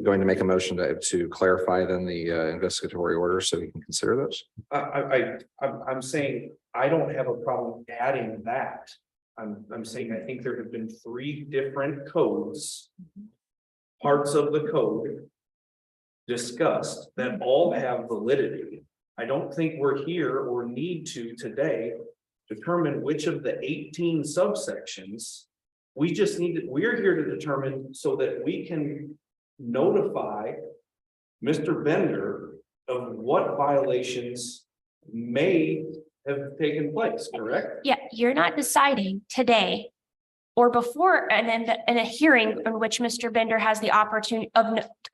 Speaker 6: going to make a motion to clarify then the investigatory order so we can consider those?
Speaker 3: I'm saying I don't have a problem adding that. I'm saying I think there have been 3 different codes, parts of the code discussed that all have validity. I don't think we're here or need to today determine which of the 18 subsections. We're here to determine so that we can notify Mr. Bender of what violations may have taken place, correct?
Speaker 8: Yeah, you're not deciding today or before in a hearing in which Mr. Bender has the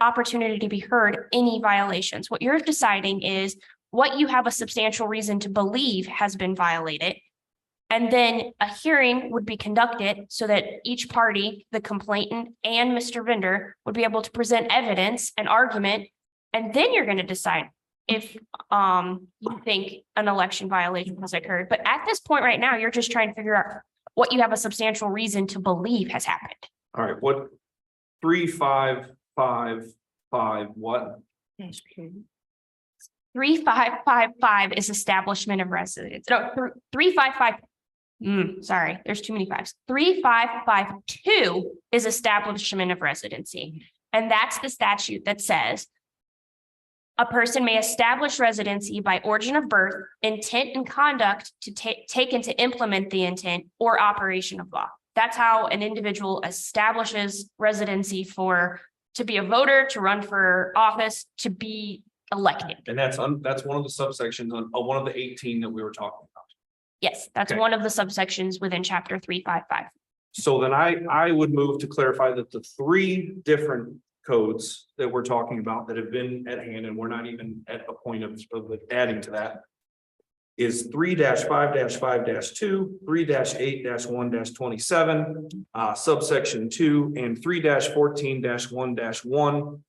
Speaker 8: opportunity to be heard any violations. What you're deciding is what you have a substantial reason to believe has been violated. And then a hearing would be conducted so that each party, the complainant and Mr. Bender, would be able to present evidence and argument. And then you're going to decide if you think an election violation has occurred. But at this point right now, you're just trying to figure out what you have a substantial reason to believe has happened.
Speaker 3: All right, what 3555 what?
Speaker 8: 3555 is establishment of residence. No, 355. Sorry, there's too many fives. 3552 is establishment of residency. And that's the statute that says a person may establish residency by origin of birth, intent and conduct to taken to implement the intent or operation of law. That's how an individual establishes residency to be a voter, to run for office, to be elected.
Speaker 3: And that's one of the subsections on one of the 18 that we were talking about.
Speaker 8: Yes, that's
Speaker 3: Okay.
Speaker 8: one of the subsections within chapter 355.
Speaker 3: So then I would move to clarify that the three different codes that we're talking about that have been at hand, and we're not even at a point of adding to that, is 3-5-5-2, 3-8-1-27, subsection 2, and 3-14-1-1.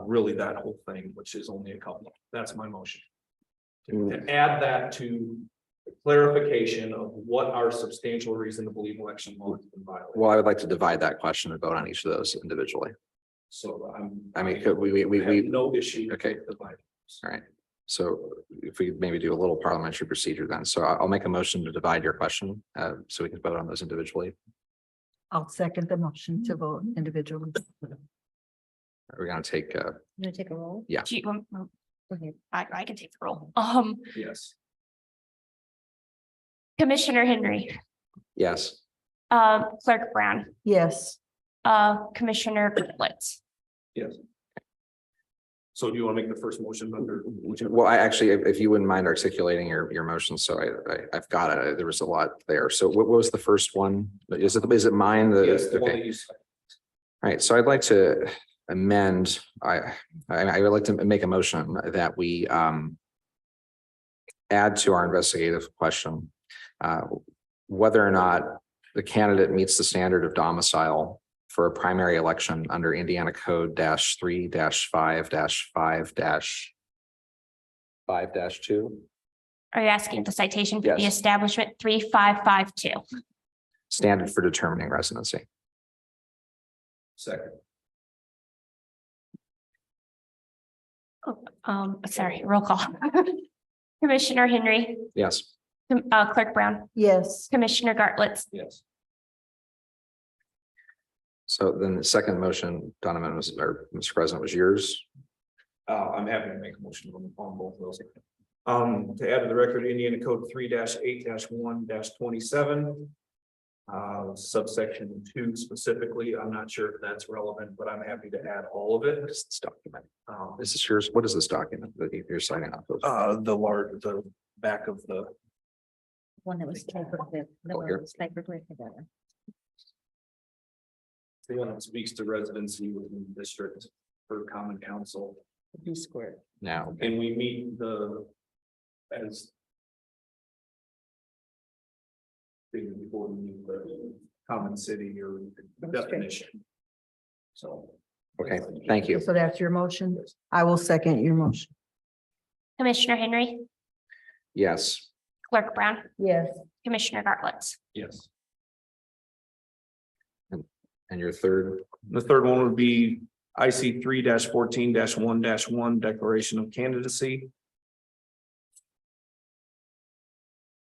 Speaker 3: Really that whole thing, which is only a couple. That's my motion. To add that to clarification of what our substantial reason to believe election law has been violated.
Speaker 6: Well, I would like to divide that question and vote on each of those individually.
Speaker 3: So
Speaker 6: I mean, could we
Speaker 3: have no issue.
Speaker 6: Okay.
Speaker 3: with dividing.
Speaker 6: all right. So if we maybe do a little parliamentary procedure then, so I'll make a motion to divide your question, so we can vote on those individually.
Speaker 9: I'll second the motion to vote individually.
Speaker 6: We're gonna take,
Speaker 7: You want to take a roll?
Speaker 6: Yeah.
Speaker 8: Do you want-
Speaker 7: Go ahead.
Speaker 8: I can take the roll.
Speaker 3: Yes.
Speaker 8: Commissioner Henry,
Speaker 6: yes,
Speaker 8: Clerk Brown,
Speaker 9: Yes,
Speaker 8: Commissioner Litz.
Speaker 3: Yes. So do you want to make the first motion under?
Speaker 6: well, I actually, if you wouldn't mind articulating your motion, so I've got it, there was a lot there. So what was the first one? Is it mine?
Speaker 3: Yes, the one
Speaker 6: Okay.
Speaker 3: that you.
Speaker 6: All right, so I'd like to amend, I would like to make a motion that we add to our investigative question whether or not the candidate meets the standard of domicile for a primary election under Indiana Code -3-5-5-5-2.
Speaker 8: Are you asking the citation for the
Speaker 6: Yes.
Speaker 8: establishment 3552?
Speaker 6: Standard for determining residency.
Speaker 3: Second.
Speaker 8: Sorry, roll call. Commissioner Henry,
Speaker 6: Yes,
Speaker 8: Clerk Brown,
Speaker 9: yes,
Speaker 8: Commissioner Gartlitz,
Speaker 3: Yes.
Speaker 6: so then the second motion, Donovan was, or Mr. President, was yours.
Speaker 3: I'm happy to make a motion on both of those. To add to the record, Indiana Code 3-8-1-27. Subsection 2 specifically, I'm not sure if that's relevant, but I'm happy to add all of it.
Speaker 6: What is this document? This is yours. What is this document that you're signing off of?
Speaker 3: The back of the.
Speaker 7: One that was typed with, the one
Speaker 6: here.
Speaker 7: that was typed with together.
Speaker 3: The one that speaks to residency within the district for common council.
Speaker 7: B squared.
Speaker 6: Now,
Speaker 3: And we meet as. Before we meet the common city or definition. So.
Speaker 6: okay, thank you.
Speaker 9: so that's your motion. I will second your motion.
Speaker 8: Commissioner Henry,
Speaker 6: Yes,
Speaker 8: Clerk Brown,
Speaker 9: Yes,
Speaker 8: Commissioner Gartlitz.
Speaker 3: Yes.
Speaker 6: and your third,
Speaker 3: The third one would be IC 3-14-1-1 Declaration of Candidacy.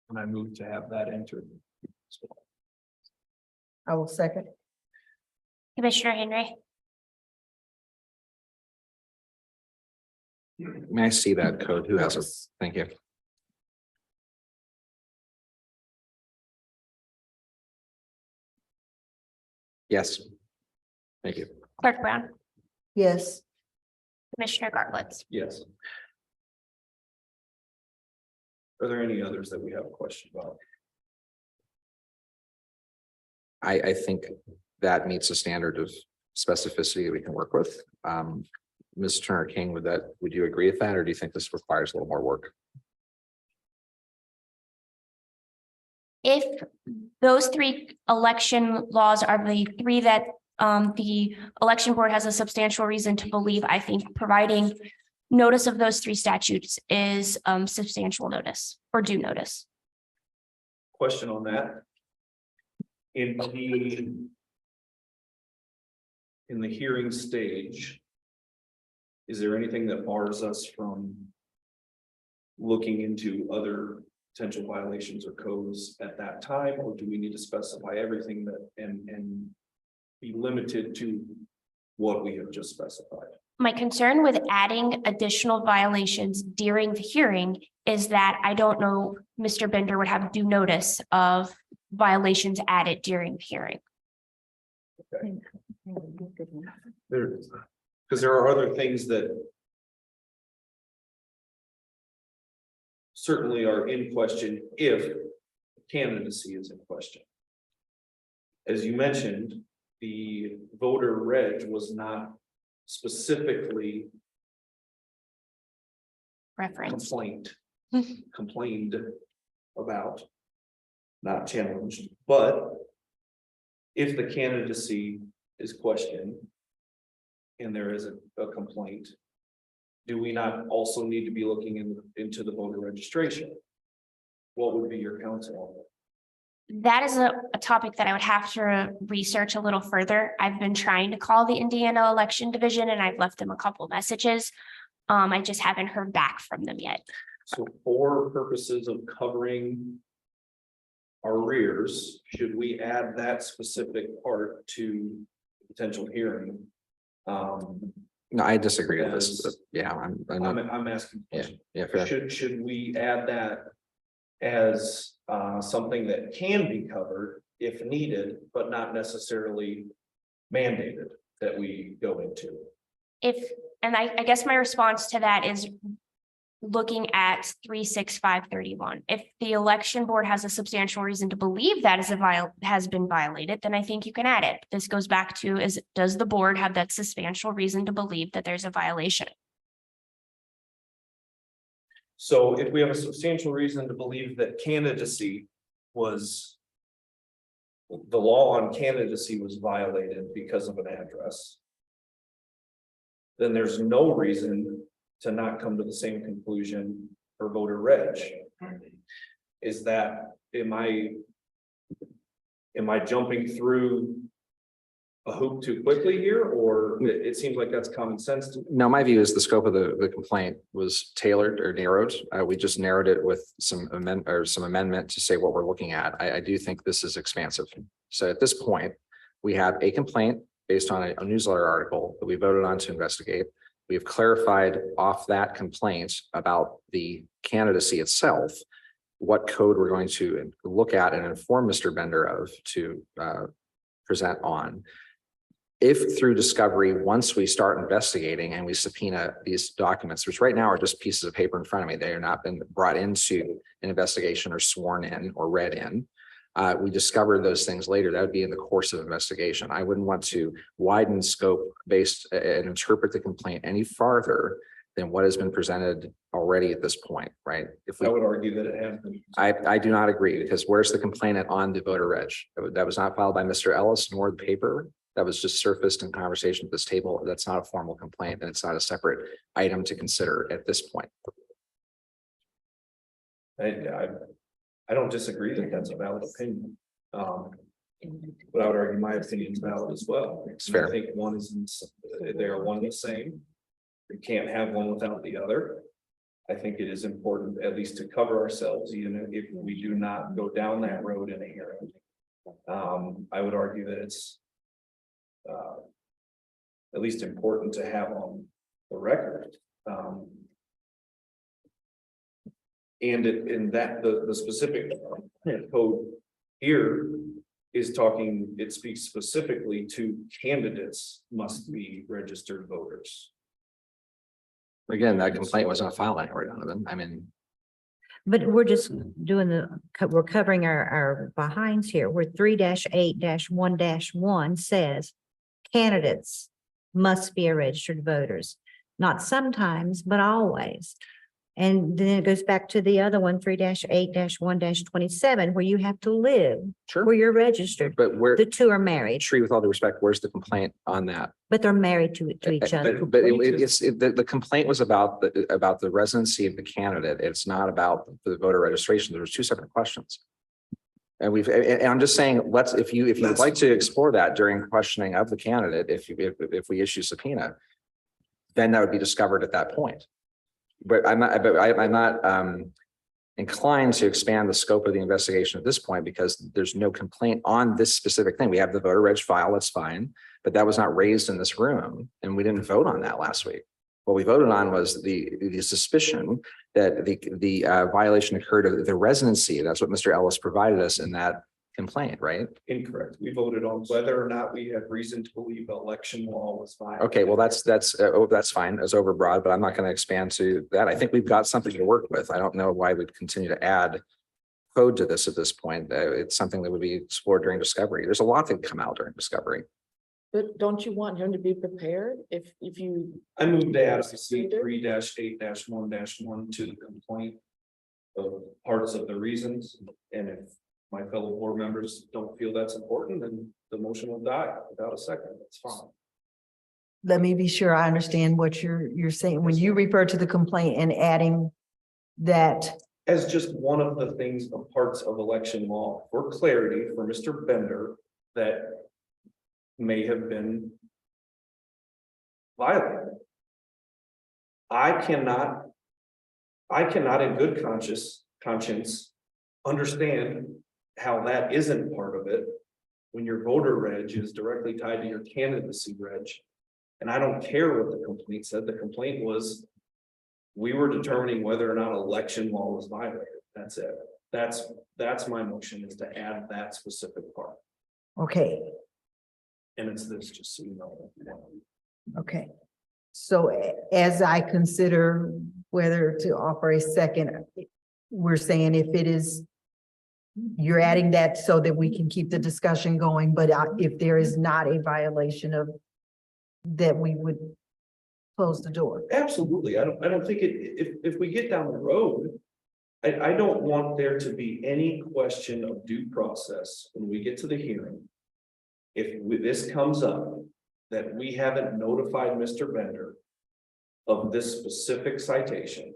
Speaker 3: And I move to have that entered.
Speaker 9: I will second.
Speaker 8: Commissioner Henry,
Speaker 6: may I see that code? Who has it? Thank you. Yes. Thank you.
Speaker 8: Clerk Brown,
Speaker 9: Yes,
Speaker 8: Commissioner Gartlitz.
Speaker 3: Yes. Are there any others that we have a question about?
Speaker 6: I think that meets a standard of specificity we can work with. Ms. Turner King, would you agree with that, or do you think this requires a little more work?
Speaker 8: If those three election laws are the three that the election board has a substantial reason to believe, I think providing notice of those three statutes is substantial notice or due notice.
Speaker 3: Question on that. In the hearing stage. Is there anything that bars us from looking into other potential violations or codes at that time, or do we need to specify everything that and be limited to what we have just specified.
Speaker 8: My concern with adding additional violations during the hearing is that I don't know Mr. Bender would have due notice of violations added during the hearing.
Speaker 3: There, because there are other things that certainly are in question if candidacy is in question. As you mentioned, the voter reg was not specifically
Speaker 8: Reference.
Speaker 3: complained about, not challenged, but if the candidacy is questioned and there is a complaint, do we not also need to be looking into the voter registration? What would be your counsel on that?
Speaker 8: That is a topic that I would have to research a little further. I've been trying to call the Indiana Election Division and I've left them a couple messages. I just haven't heard back from them yet.
Speaker 3: So for purposes of covering arrears, should we add that specific part to potential hearing?
Speaker 6: No, I disagree with this.
Speaker 3: Yes.
Speaker 6: Yeah,
Speaker 3: I'm asking. a
Speaker 6: yeah,
Speaker 3: question.
Speaker 6: yeah, fair.
Speaker 3: Should we add that as something that can be covered if needed, but not necessarily mandated that we go into?
Speaker 8: I guess my response to that is looking at 36531. If the election board has a substantial reason to believe that has been violated, then I think you can add it. This goes back to does the board have that substantial reason to believe that there's a violation?
Speaker 3: So if we have a substantial reason to believe that candidacy was, the law on candidacy was violated because of an address, then there's no reason to not come to the same conclusion for voter reg. Is that, am I jumping through a hoop too quickly here, or it seems like that's common sense to me?
Speaker 6: No, my view is the scope of the complaint was tailored or narrowed. We just narrowed it with some amendment to say what we're looking at. I do think this is expansive. So at this point, we have a complaint based on a newsletter article that we voted on to investigate. We have clarified off that complaint about the candidacy itself, what code we're going to look at and inform Mr. Bender of to present on. If through discovery, once we start investigating and we subpoena these documents, which right now are just pieces of paper in front of me, they are not been brought into an investigation or sworn in or read in. We discovered those things later. That would be in the course of investigation. I wouldn't want to widen scope based and interpret the complaint any farther than what has been presented already at this point, right? If
Speaker 3: I
Speaker 6: we,
Speaker 3: would argue that it has been.
Speaker 6: I do not agree, because where's the complainant on the voter reg? That was not filed by Mr. Ellis nor the paper. That was just surfaced in conversation at this table. That's not a formal complaint, and it's not a separate item to consider at this point.
Speaker 3: I don't disagree that that's a valid opinion. But I would argue my opinion is valid as well.
Speaker 6: It's fair.
Speaker 3: I think they are one and the same. You can't have one without the other. I think it is important at least to cover ourselves, even if we do not go down that road in a hearing. I would argue that it's at least important to have on the record. And in that the specific code here is talking, it speaks specifically to candidates must be registered voters.
Speaker 6: Again, that complaint was not filed anywhere, Donovan. I mean,
Speaker 7: But we're just doing we're covering our behinds here. We're 3-8-1-1 says candidates must be registered voters, not sometimes, but always. And then it goes back to the other one, 3-8-1-27, where you have to live,
Speaker 6: sure,
Speaker 7: where you're registered.
Speaker 6: but where,
Speaker 7: The two are married,
Speaker 6: Tree, with all due respect, where's the complaint on that?
Speaker 7: but they're married to each other.
Speaker 6: But the complaint was about the residency of the candidate. It's not about the voter registration. There was two separate questions. And I'm just saying, if you would like to explore that during questioning of the candidate, if we issue subpoena, then that would be discovered at that point. But I'm not inclined to expand the scope of the investigation at this point because there's no complaint on this specific thing. We have the voter reg file, that's fine, but that was not raised in this room and we didn't vote on that last week. What we voted on was the suspicion that the violation occurred of the residency. That's what Mr. Ellis provided us in that complaint, right?
Speaker 3: Incorrect. We voted on whether or not we had reason to believe election law was violated.
Speaker 6: Okay, well, that's fine. It's overbroad, but I'm not going to expand to that. I think we've got something to work with. I don't know why we'd continue to add code to this at this point. It's something that would be explored during discovery. There's a lot that can come out during discovery.
Speaker 5: But don't you want him to be prepared if you?
Speaker 3: I moved to add IC 3-8-1-1 to the complaint of parts of the reasons, and if my fellow board members don't feel that's important, then the motion will die without a second. That's fine.
Speaker 9: Let me be sure I understand what you're saying. When you refer to the complaint and adding that,
Speaker 3: As just one of the things of parts of election law for clarity for Mr. Bender that may have been violated. I cannot in good conscience understand how that isn't part of it when your voter reg is directly tied to your candidacy reg. And I don't care what the complaint said. The complaint was we were determining whether or not election law was violated. That's it. That's my motion, is to add that specific part.
Speaker 9: okay,
Speaker 3: And it's this, just so you know.
Speaker 9: okay. So as I consider whether to offer a second, we're saying if it is, you're adding that so that we can keep the discussion going, but if there is not a violation of that, we would close the door.
Speaker 3: Absolutely. I don't think if we get down the road, I don't want there to be any question of due process when we get to the hearing. If this comes up, that we haven't notified Mr. Bender of this specific citation,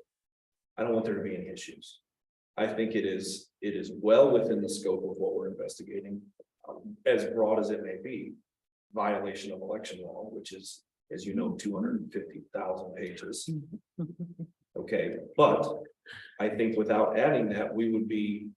Speaker 3: I don't want there to be any issues. I think it is well within the scope of what we're investigating, as broad as it may be. Violation of election law, which is, as you know, 250,000 pages. Okay, but I think without adding that, we would be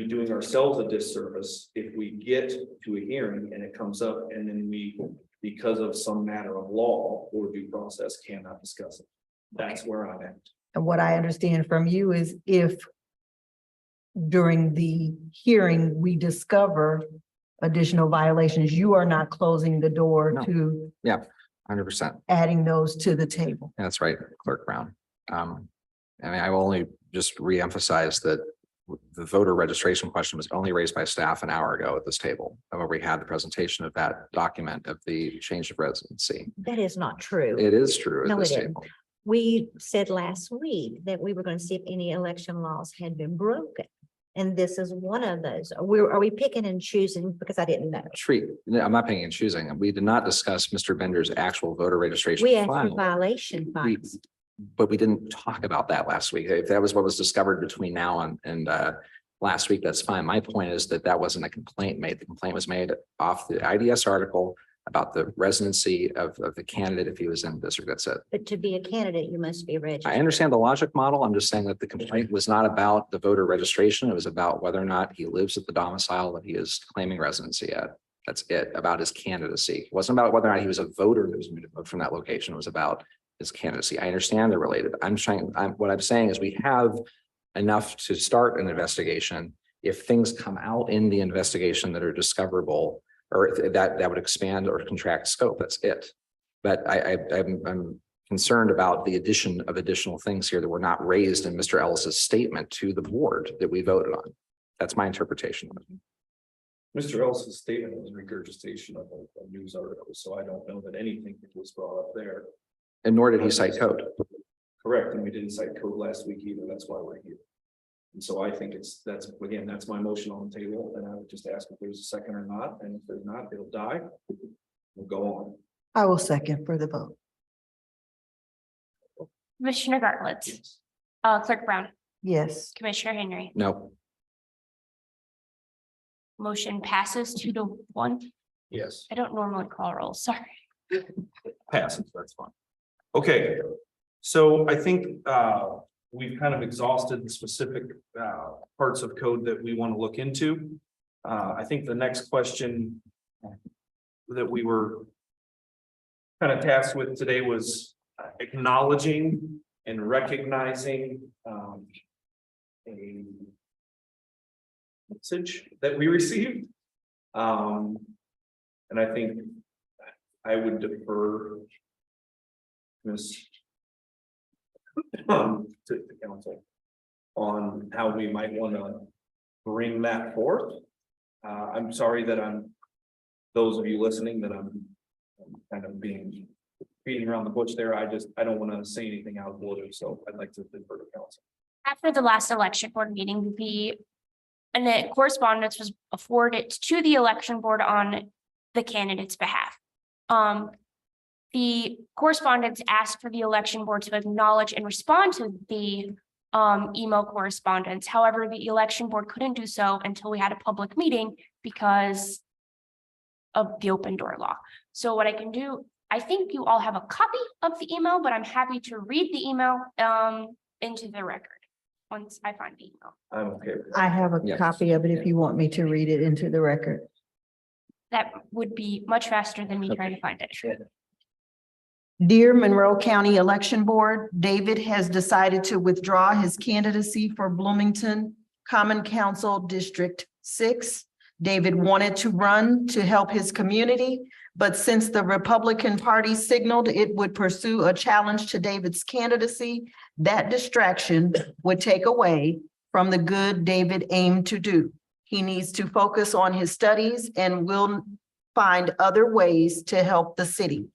Speaker 3: doing ourselves a disservice if we get to a hearing and it comes up and then we, because of some matter of law or due process, cannot discuss it. That's where I'm at.
Speaker 9: And what I understand from you is if during the hearing, we discover additional violations, you are not closing the door
Speaker 6: No.
Speaker 9: to
Speaker 6: 100%.
Speaker 9: adding those to the table.
Speaker 6: That's right, Clerk Brown. I mean, I will only just reemphasize that the voter registration question was only raised by staff an hour ago at this table, where we had the presentation of that document of the change of residency.
Speaker 7: That is not true.
Speaker 6: It is true
Speaker 7: No,
Speaker 6: at this
Speaker 7: it isn't.
Speaker 6: table.
Speaker 7: We said last week that we were going to see if any election laws had been broken. And this is one of those. Are we picking and choosing? Because I didn't know.
Speaker 6: I'm not picking and choosing. We did not discuss Mr. Bender's actual voter registration
Speaker 7: We asked for
Speaker 6: file.
Speaker 7: violation fines.
Speaker 6: But we didn't talk about that last week. If that was what was discovered between now and last week, that's fine. My point is that wasn't a complaint made. The complaint was made off the IDS article about the residency of the candidate if he was in the district. That's it.
Speaker 7: But to be a candidate, you must be registered.
Speaker 6: I understand the logic model. I'm just saying that the complaint was not about the voter registration. It was about whether or not he lives at the domicile that he is claiming residency at. That's it, about his candidacy. It wasn't about whether or not he was a voter that was moved from that location. It was about his candidacy. I understand they're related. What I'm saying is we have enough to start an investigation. If things come out in the investigation that are discoverable, or that would expand or contract scope, that's it. But I'm concerned about the addition of additional things here that were not raised in Mr. Ellis's statement to the board that we voted on. That's my interpretation of it.
Speaker 3: Mr. Ellis's statement was regurgitation of a news article, so I don't know that anything that was brought up there.
Speaker 6: And nor did he cite code.
Speaker 3: Correct, and we didn't cite code last week either. That's why we're here. And so I think that's my motion on the table, and I would just ask if there's a second or not, and if there's not, it'll die. We'll go on.
Speaker 9: I will second for the vote.
Speaker 8: Commissioner Gartland,
Speaker 3: Yes.
Speaker 8: Clerk Brown,
Speaker 9: Yes.
Speaker 8: Commissioner Henry,
Speaker 6: No,
Speaker 8: motion passes 2-1.
Speaker 3: Yes.
Speaker 8: I don't normally call roll, sorry.
Speaker 3: Passes, that's fine. Okay, so I think we've kind of exhausted the specific parts of code that we want to look into. I think the next question that we were kind of tasked with today was acknowledging and recognizing a message that we received. And I think I would defer Ms. to the council on how we might want to bring that forth. I'm sorry that those of you listening, that I'm kind of beating around the bush there. I don't want to say anything out of order, so I'd like to defer to council.
Speaker 8: After the last election board meeting, and the correspondence was forwarded to the election board on the candidate's behalf. The correspondence asked for the election board to acknowledge and respond to the email correspondence. However, the election board couldn't do so until we had a public meeting because of the open door law. So what I can do, I think you all have a copy of the email, but I'm happy to read the email into the record once I find the email.
Speaker 3: I'm okay.
Speaker 9: I have a
Speaker 6: Yes.
Speaker 9: copy of it if you want me to read it into the record.
Speaker 8: That would be much faster than me trying to find it.
Speaker 9: Dear Monroe County Election Board, David has decided to withdraw his candidacy for Bloomington Common Council District 6. David wanted to run to help his community, but since the Republican Party signaled it would pursue a challenge to David's candidacy, that distraction would take away from the good David aimed to do. He needs to focus on his studies and will find other ways to help the city.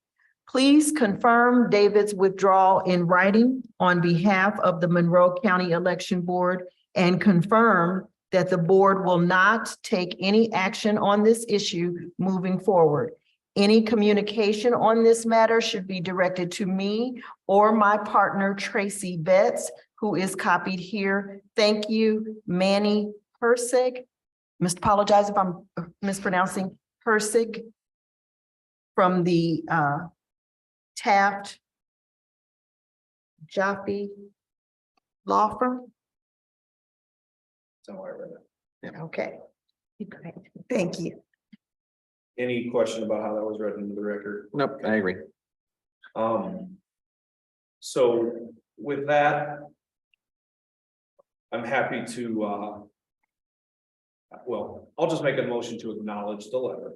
Speaker 9: Please confirm David's withdrawal in writing on behalf of the Monroe County Election Board and confirm that the board will not take any action on this issue moving forward. Any communication on this matter should be directed to me or my partner Tracy Betts, who is copied here. Thank you, Manny Persig. Must apologize if I'm mispronouncing Persig from the Taft Jaffe Law Firm.
Speaker 3: So I read it.
Speaker 9: Okay, thank you.
Speaker 3: Any question about how that was read into the record?
Speaker 6: Nope, I agree.
Speaker 3: So with that, I'm happy to, well, I'll just make a motion to acknowledge the letter.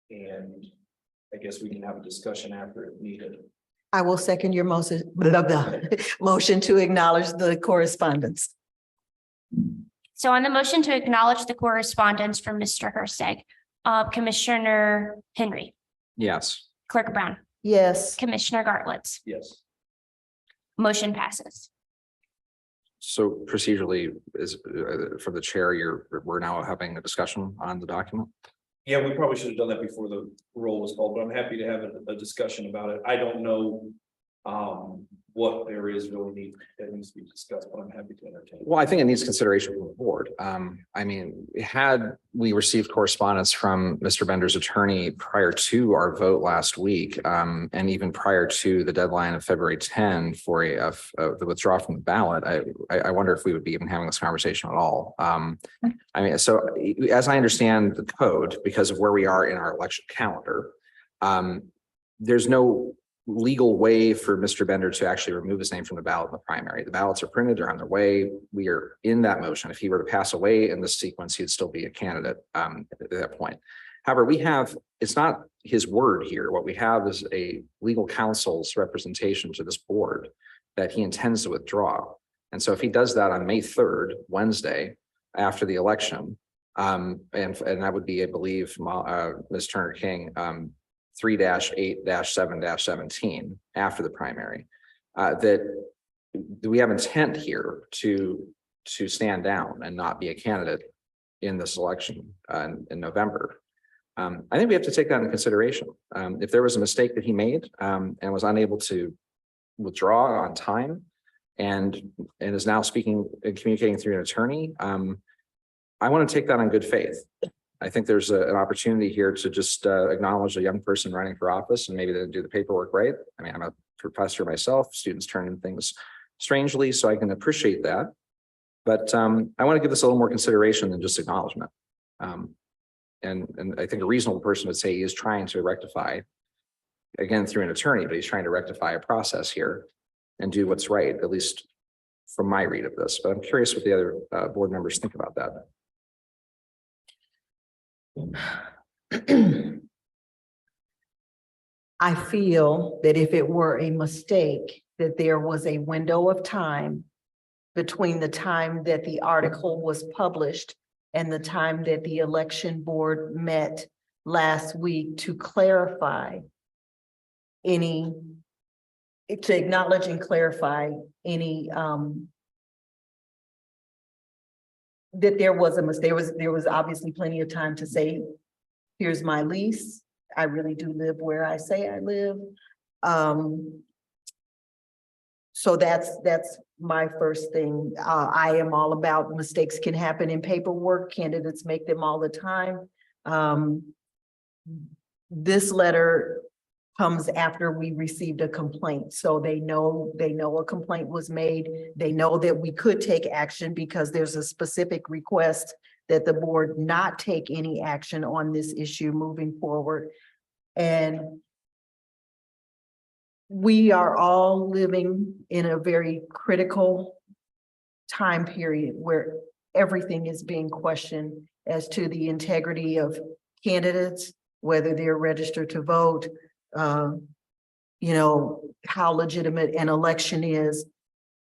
Speaker 3: And I guess we can have a discussion after if needed.
Speaker 9: I will second your motion, motion to acknowledge the correspondence.
Speaker 8: So on the motion to acknowledge the correspondence from Mr. Herseg, Commissioner Henry,
Speaker 6: Yes.
Speaker 8: Clerk Brown,
Speaker 9: Yes,
Speaker 8: Commissioner Gartletz,
Speaker 3: Yes.
Speaker 8: motion passes.
Speaker 6: So procedurally is for the chair, we're now having a discussion on the document.
Speaker 3: Yeah, we probably should have done that before the roll was called, but I'm happy to have a discussion about it. I don't know what there is really that needs to be discussed, but I'm happy to entertain.
Speaker 6: Well, I think it needs consideration from the board. I mean, had we received correspondence from Mr. Bender's attorney prior to our vote last week, and even prior to the deadline of February 10 for the withdrawal from the ballot, I wonder if we would be even having this conversation at all. I mean, so as I understand the code, because of where we are in our election calendar, there's no legal way for Mr. Bender to actually remove his name from the ballot in the primary. The ballots are printed, they're on their way. We are in that motion. If he were to pass away in this sequence, he'd still be a candidate at that point. However, it's not his word here. What we have is a legal counsel's representation to this board that he intends to withdraw. And so if he does that on May 3rd, Wednesday, after the election, and that would be, I believe, Ms. Turner King, 3-8-7-17 after the primary, that we have intent here to stand down and not be a candidate in this election in November. I think we have to take that into consideration. If there was a mistake that he made and was unable to withdraw on time and is now speaking and communicating through an attorney, I want to take that on good faith. I think there's an opportunity here to just acknowledge a young person running for office and maybe they do the paperwork right. I mean, I'm a professor myself, students turn in things strangely, so I can appreciate that. But I want to give this a little more consideration than just acknowledgement. And I think a reasonable person would say he is trying to rectify, again, through an attorney, but he's trying to rectify a process here and do what's right, at least from my read of this. But I'm curious what the other board members think about that.
Speaker 9: I feel that if it were a mistake, that there was a window of time between the time that the article was published and the time that the election board met last week to clarify to acknowledge and clarify any that there was a mistake. There was obviously plenty of time to say, here's my lease. I really do live where I say I live. So that's my first thing. I am all about mistakes can happen in paperwork. Candidates make them all the time. This letter comes after we received a complaint. So they know a complaint was made. They know that we could take action because there's a specific request that the board not take any action on this issue moving forward. And we are all living in a very critical time period where everything is being questioned as to the integrity of candidates, whether they're registered to vote, how legitimate an election is.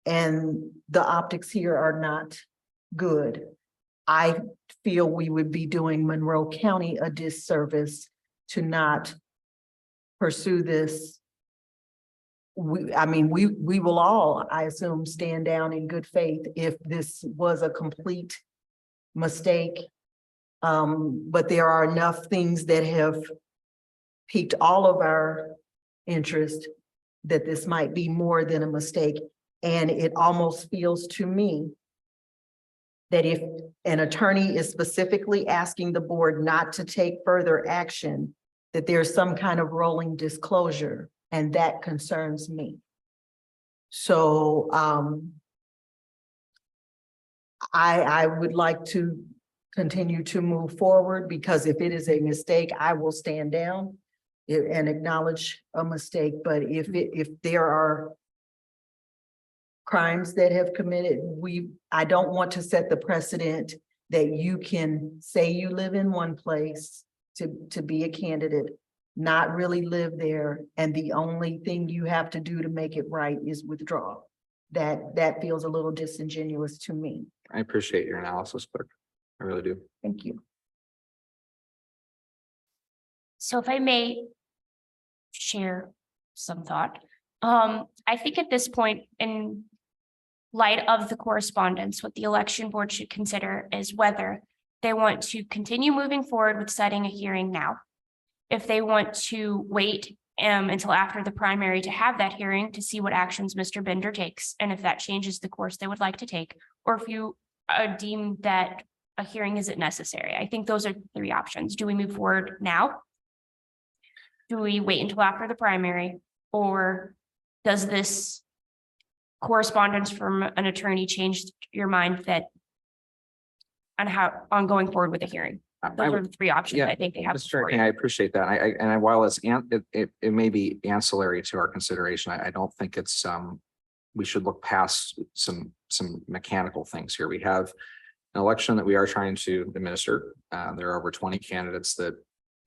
Speaker 9: And the optics here are not good. I feel we would be doing Monroe County a disservice to not pursue this. We will all, I assume, stand down in good faith if this was a complete mistake. But there are enough things that have piqued all of our interest that this might be more than a mistake. And it almost feels to me that if an attorney is specifically asking the board not to take further action, that there's some kind of rolling disclosure, and that concerns me. So I would like to continue to move forward, because if it is a mistake, I will stand down and acknowledge a mistake. But if there are crimes that have committed, I don't want to set the precedent that you can say you live in one place to be a candidate, not really live there, and the only thing you have to do to make it right is withdraw. That feels a little disingenuous to me.
Speaker 6: I appreciate your analysis, Clerk. I really do.
Speaker 9: Thank you.
Speaker 8: So if I may share some thought, I think at this point, in light of the correspondence, what the election board should consider is whether they want to continue moving forward with setting a hearing now. If they want to wait until after the primary to have that hearing to see what actions Mr. Bender takes, and if that changes the course they would like to take, or if you deem that a hearing isn't necessary. I think those are three options. Do we move forward now? Do we wait until after the primary? Or does this correspondence from an attorney change your mind on going forward with a hearing? Those are the three options I think they have.
Speaker 6: Mr. King, I appreciate that. And while it may be ancillary to our consideration, I don't think it's we should look past some mechanical things here. We have an election that we are trying to administer. There are over 20 candidates that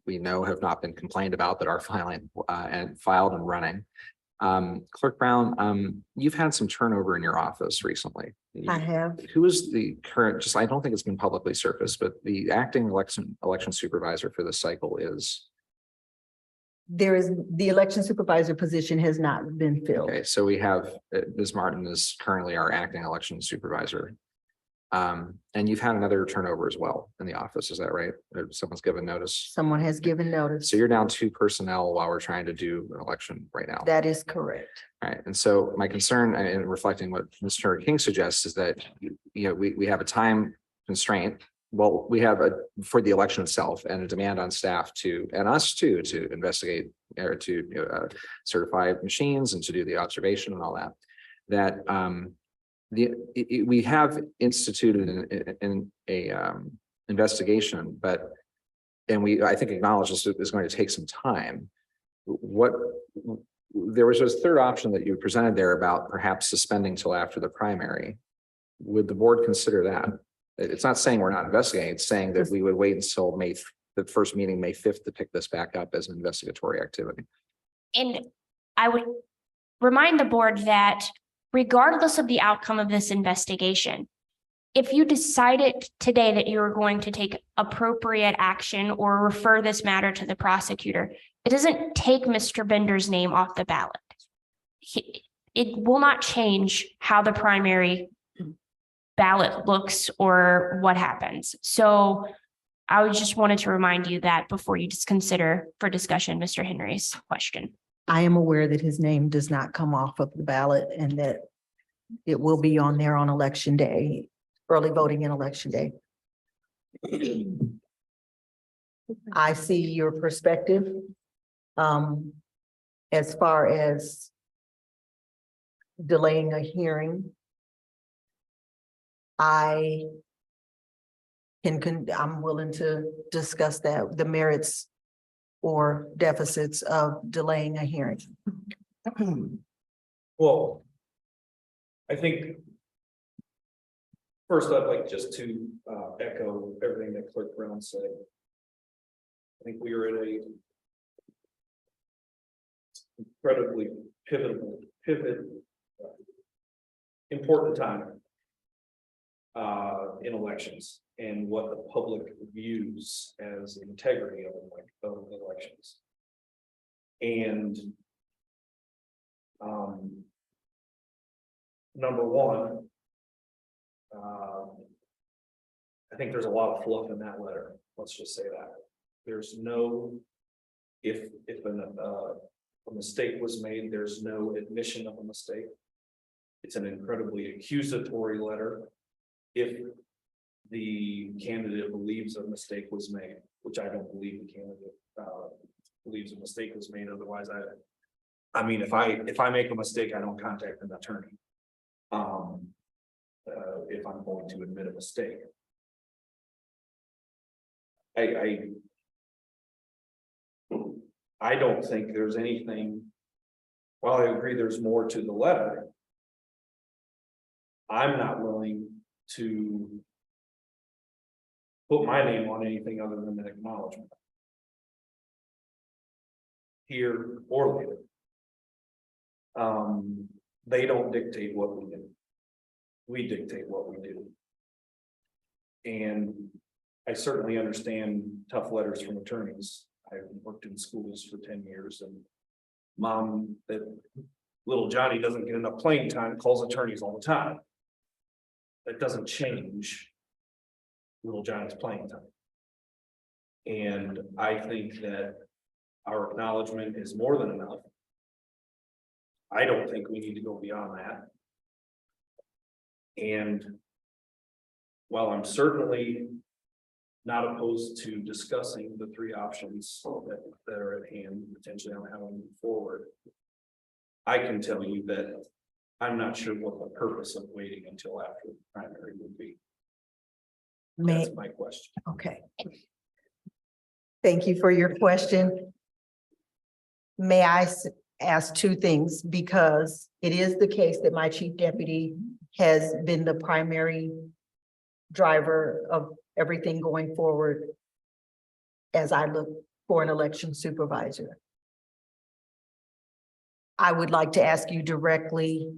Speaker 6: we know have not been complained about that are filing and filed and running. Clerk Brown, you've had some turnover in your office recently.
Speaker 9: I have.
Speaker 6: Who is the current, I don't think it's been publicly surfaced, but the acting election supervisor for this cycle is?
Speaker 9: The election supervisor position has not been filled.
Speaker 6: Okay, so we have Ms. Martin is currently our acting election supervisor. And you've had another turnover as well in the office, is that right? Or someone's given notice?
Speaker 9: Someone has given notice.
Speaker 6: So you're down 2 personnel while we're trying to do an election right now.
Speaker 9: That is correct.
Speaker 6: All right, and so my concern and reflecting what Mr. King suggests is that, we have a time constraint well, we have for the election itself and a demand on staff and us too, to investigate or to certify machines and to do the observation and all that. That we have instituted in a investigation, but I think acknowledge this is going to take some time. There was this third option that you presented there about perhaps suspending till after the primary. Would the board consider that? It's not saying we're not investigating, it's saying that we would wait until the first meeting, May 5th, to pick this back up as an investigatory activity.
Speaker 8: And I would remind the board that regardless of the outcome of this investigation, if you decided today that you were going to take appropriate action or refer this matter to the prosecutor, it doesn't take Mr. Bender's name off the ballot. It will not change how the primary ballot looks or what happens. So I just wanted to remind you that before you just consider for discussion, Mr. Henry's question.
Speaker 9: I am aware that his name does not come off of the ballot and that it will be on there on election day, early voting in election day. I see your perspective. As far as delaying a hearing, I'm willing to discuss that, the merits or deficits of delaying a hearing.
Speaker 3: Well, I think first I'd like just to echo everything that Clerk Brown said. I think we are at a incredibly important time in elections and what the public views as integrity of elections. And number one, I think there's a lot of fluff in that letter. Let's just say that. There's no, if a mistake was made, there's no admission of a mistake. It's an incredibly accusatory letter. If the candidate believes a mistake was made, which I don't believe the candidate believes a mistake was made. Otherwise, I mean, if I make a mistake, I don't contact an attorney. If I'm going to admit a mistake. I don't think there's anything, while I agree there's more to the letter, I'm not willing to put my name on anything other than an acknowledgement. Here or later. They don't dictate what we do. We dictate what we do. And I certainly understand tough letters from attorneys. I've worked in schools for 10 years and mom, that little Johnny doesn't get enough playing time, calls attorneys all the time. That doesn't change little Johnny's playing time. And I think that our acknowledgement is more than enough. I don't think we need to go beyond that. And while I'm certainly not opposed to discussing the three options that are at hand, potentially on how to move forward, I can tell you that I'm not sure what the purpose of waiting until after the primary would be. That's my question.
Speaker 9: Okay. Thank you for your question. May I ask two things, because it is the case that my chief deputy has been the primary driver of everything going forward as I look for an election supervisor. I would like to ask you directly,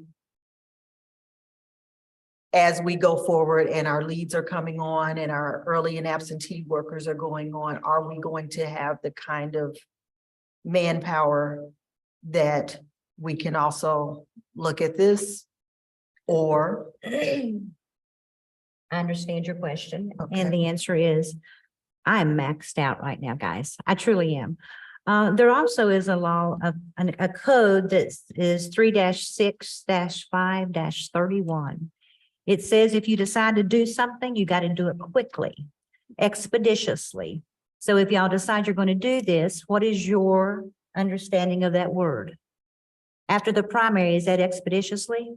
Speaker 9: as we go forward and our leads are coming on and our early and absentee workers are going on, are we going to have the kind of manpower that we can also look at this? Or
Speaker 7: I understand your question,
Speaker 9: Okay.
Speaker 7: and the answer is, I'm maxed out right now, guys. I truly am. There also is a law of a code that is 3-6-5-31. It says if you decide to do something, you got to do it quickly. expeditiously. So if y'all decide you're going to do this, what is your understanding of that word? After the primary, is that expeditiously?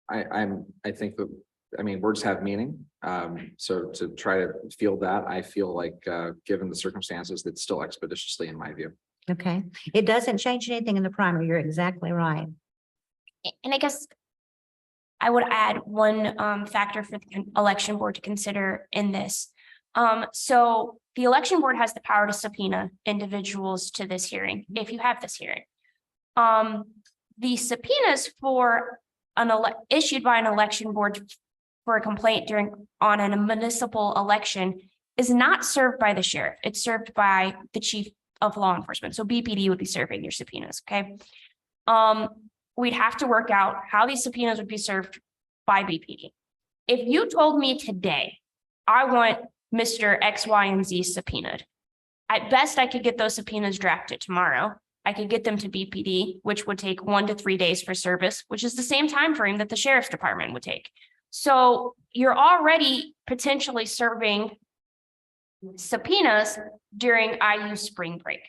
Speaker 6: I think that, I mean, words have meaning. So to try to feel that, I feel like, given the circumstances, that's still expeditiously in my view.
Speaker 7: Okay, it doesn't change anything in the primary. You're exactly right.
Speaker 8: And I guess I would add one factor for the election board to consider in this. So the election board has the power to subpoena individuals to this hearing, if you have this hearing. The subpoenas for issued by an election board for a complaint on a municipal election is not served by the sheriff. It's served by the chief of law enforcement. So BPD would be serving your subpoenas, okay? We'd have to work out how these subpoenas would be served by BPD. If you told me today, I want Mr. X, Y, and Z subpoenaed, at best, I could get those subpoenas drafted tomorrow. I could get them to BPD, which would take 1 to 3 days for service, which is the same time frame that the sheriff's department would take. So you're already potentially serving subpoenas during IU spring break.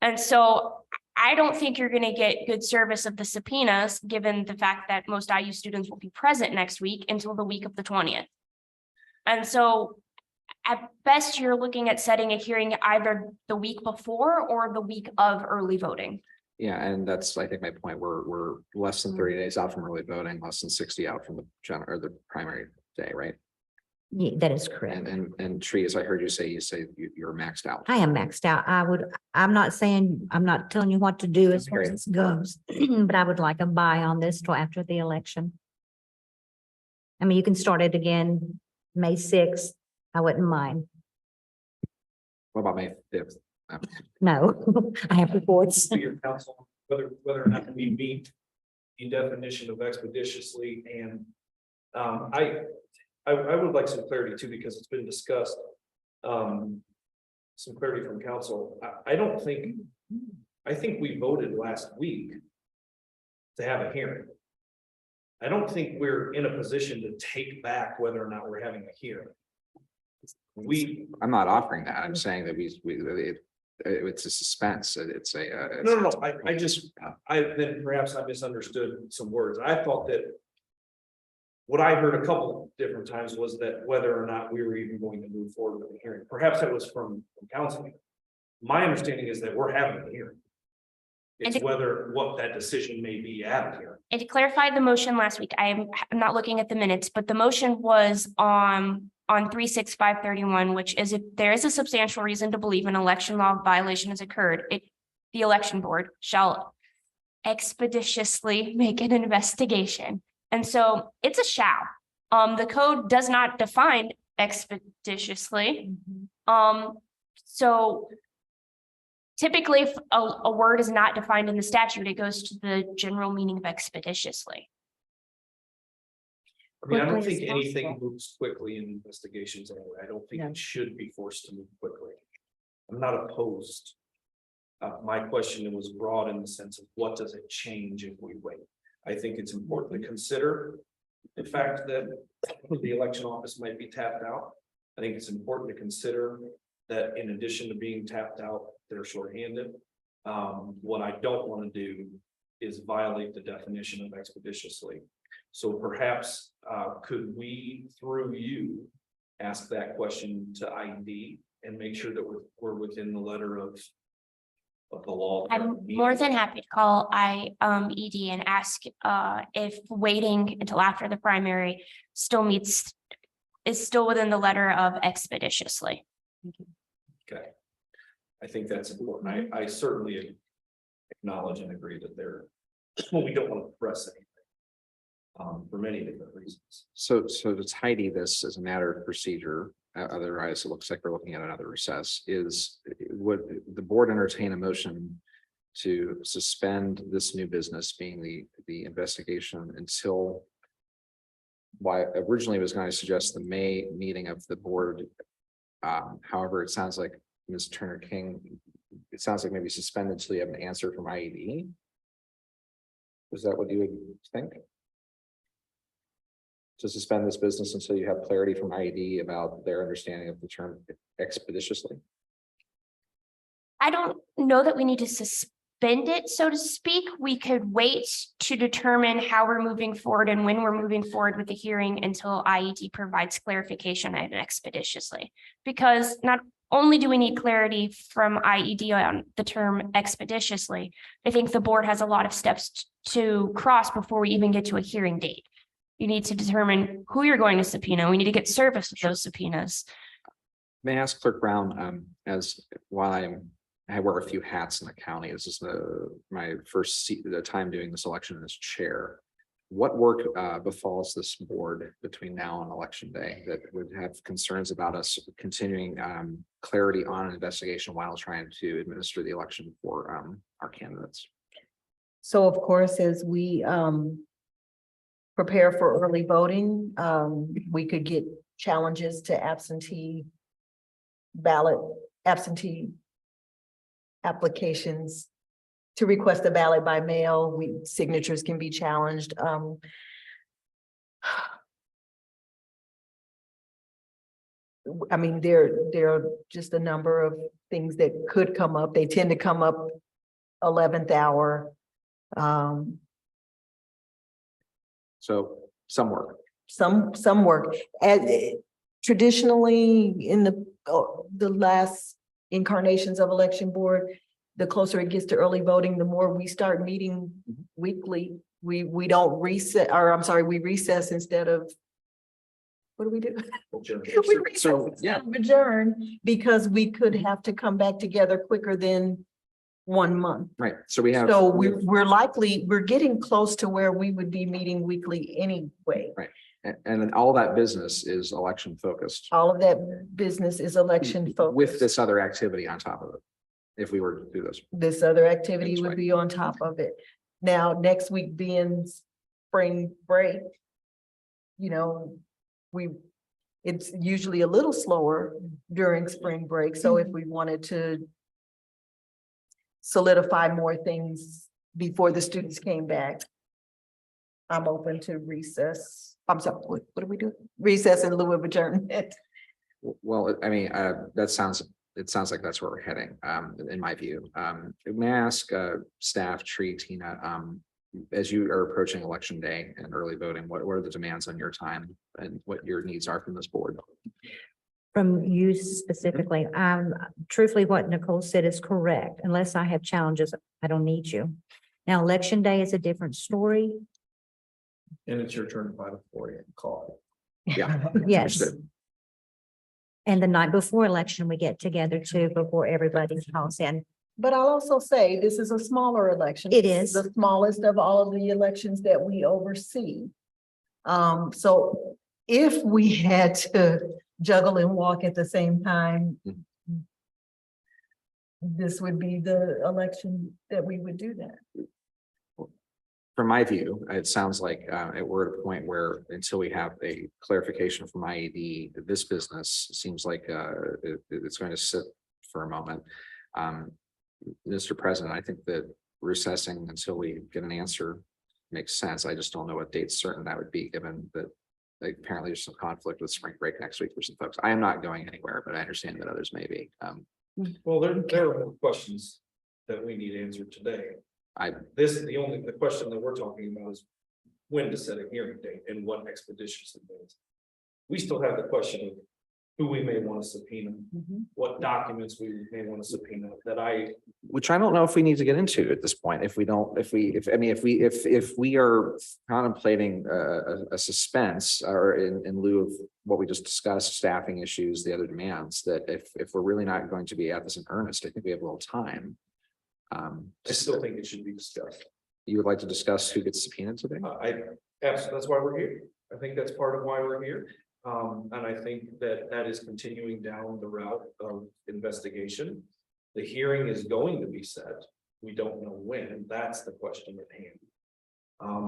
Speaker 8: And so I don't think you're going to get good service of the subpoenas, given the fact that most IU students will be present next week until the week of the 20th. And so at best, you're looking at setting a hearing either the week before or the week of early voting.
Speaker 6: Yeah, and that's, I think, my point. We're less than 30 days out from early voting, less than 60 out from the general or the primary day, right?
Speaker 7: Yeah, that is correct.
Speaker 6: And Tree, as I heard you say you're maxed out.
Speaker 7: I am maxed out. I'm not telling you what to do as far as this goes, but I would like a buy on this till after the election. I mean, you can start it again, May 6th. I wouldn't mind.
Speaker 6: What about May 5th?
Speaker 7: No, I have reports.
Speaker 3: To your council, whether or not we meet the definition of expeditiously, and I would like some clarity too, because it's been discussed. Some clarity from council. I think we voted last week to have a hearing. I don't think we're in a position to take back whether or not we're having a hearing.
Speaker 6: I'm not offering that. I'm saying that it's a suspense. It's a.
Speaker 3: No. I then perhaps I misunderstood some words. I thought that. What I heard a couple different times was that whether or not we were even going to move forward with the hearing, perhaps that was from council. My understanding is that we're having a hearing. It's what that decision may be at here.
Speaker 8: It clarified the motion last week. I'm not looking at the minutes, but the motion was on 36531, which is if there is a substantial reason to believe an election law violation has occurred, the election board shall expeditiously make an investigation. And so it's a shall. The code does not define expeditiously. So typically, if a word is not defined in the statute, it goes to the general meaning of expeditiously.
Speaker 3: I mean, I don't
Speaker 7: Quickly as
Speaker 3: think anything
Speaker 7: possible.
Speaker 3: moves quickly in investigations anyway. I don't think it should be forced to move quickly. I'm not opposed. My question was broad in the sense of what does it change if we wait? I think it's important to consider the fact that the election office might be tapped out. I think it's important to consider that in addition to being tapped out, they're shorthanded. What I don't want to do is violate the definition of expeditiously. So perhaps could we, through you, ask that question to ID and make sure that we're within the letter of the law?
Speaker 8: I'm more than happy to call ED and ask if waiting until after the primary is still within the letter of expeditiously.
Speaker 3: Okay. I think that's important. I certainly acknowledge and agree that we don't want to press anything. For many different reasons.
Speaker 6: So to tidy this as a matter of procedure, otherwise it looks like we're looking at another recess, would the board entertain a motion to suspend this new business being the investigation until why originally was going to suggest the May meeting of the board. However, it sounds like Ms. Turner King, it sounds like maybe suspended until you have an answer from IED. Is that what you would think? to suspend this business until you have clarity from IED about their understanding of the term expeditiously?
Speaker 8: I don't know that we need to suspend it, so to speak. We could wait to determine how we're moving forward and when we're moving forward with the hearing until IED provides clarification and expeditiously. Because not only do we need clarity from IED on the term expeditiously, I think the board has a lot of steps to cross before we even get to a hearing date. You need to determine who you're going to subpoena. We need to get service with those subpoenas.
Speaker 6: May I ask Clerk Brown, as while I wear a few hats in the county, this is my first the time doing this election as chair. What work befalls this board between now and election day that would have concerns about us continuing clarity on an investigation while trying to administer the election for our candidates?
Speaker 9: So of course, as we prepare for early voting, we could get challenges to absentee applications to request a ballot by mail. Signatures can be challenged. I mean, there are just a number of things that could come up. They tend to come up 11th hour.
Speaker 6: So some work.
Speaker 9: Some work. Traditionally, in the last incarnations of election board, the closer it gets to early voting, the more we start meeting weekly. We don't reset, or I'm sorry, we recess instead of, what do we do? We recess instead of adjourn, because we could have to come back together quicker than 1 month.
Speaker 6: Right, so we have.
Speaker 9: So we're getting close to where we would be meeting weekly anyway.
Speaker 6: Right, and all that business is election focused.
Speaker 9: All of that business is election focused.
Speaker 6: With this other activity on top of it, if we were to do this.
Speaker 9: This other activity
Speaker 6: That's
Speaker 9: would
Speaker 6: right.
Speaker 9: be on top of it. Now, next week being spring break, it's usually a little slower during spring break. So if we wanted to solidify more things before the students came back, I'm open to recess. I'm sorry, what do we do? Recess in lieu of adjournment.
Speaker 6: Well, I mean, it sounds like that's where we're heading, in my view. May I ask, staff, Tree, Tina, as you are approaching election day and early voting, what are the demands on your time and what your needs are from this board?
Speaker 7: From you specifically, truthfully, what Nicole said is correct. Unless I have challenges, I don't need you. Now, election day is a different story.
Speaker 3: And it's your turn to buy the 40 and call.
Speaker 6: Yeah.
Speaker 7: Yes.
Speaker 6: Understood.
Speaker 7: And the night before election, we get together too, before everybody calls in.
Speaker 9: But I'll also say this is a smaller election.
Speaker 7: It
Speaker 9: This
Speaker 7: is.
Speaker 9: the smallest of all of the elections that we oversee. So if we had to juggle and walk at the same time, this would be the election that we would do that.
Speaker 6: From my view, it sounds like we're at a point where until we have a clarification from IED, this business seems like it's going to sit for a moment. Mr. President, I think that recessing until we get an answer makes sense. I just don't know what date certain that would be, given that apparently there's some conflict with spring break next week for some folks. I am not going anywhere, but I understand that others may be.
Speaker 3: Well, there are more questions that we need answered today. The question that we're talking about is when to set a hearing date and what expeditiously means. We still have the question of who we may want to subpoena, what documents we may want to subpoena
Speaker 6: Which I don't know if we need to get into at this point. If we are contemplating a suspense or in lieu of what we just discussed, staffing issues, the other demands, that if we're really not going to be at this in earnest, I think we have a little time.
Speaker 3: I still think it should be discussed.
Speaker 6: You would like to discuss who gets subpoenaed today?
Speaker 3: That's why we're here. I think that's part of why we're here. And I think that is continuing down the route of investigation. The hearing is going to be set. We don't know when. That's the question at hand.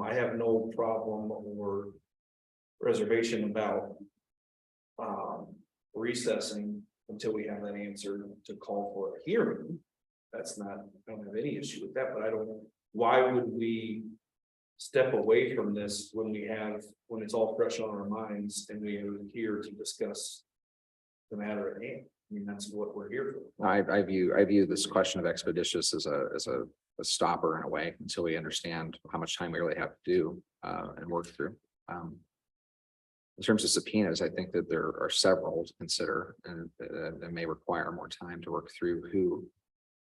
Speaker 3: I have no problem or reservation about recessing until we have that answer to call for a hearing. I don't have any issue with that, but why would we step away from this when it's all fresh on our minds and we are here to discuss the matter at hand. I mean, that's what we're here for.
Speaker 6: I view this question of expeditious as a stopper in a way until we understand how much time we really have to do and work through. In terms of subpoenas, I think that there are several to consider and that may require more time to work through who.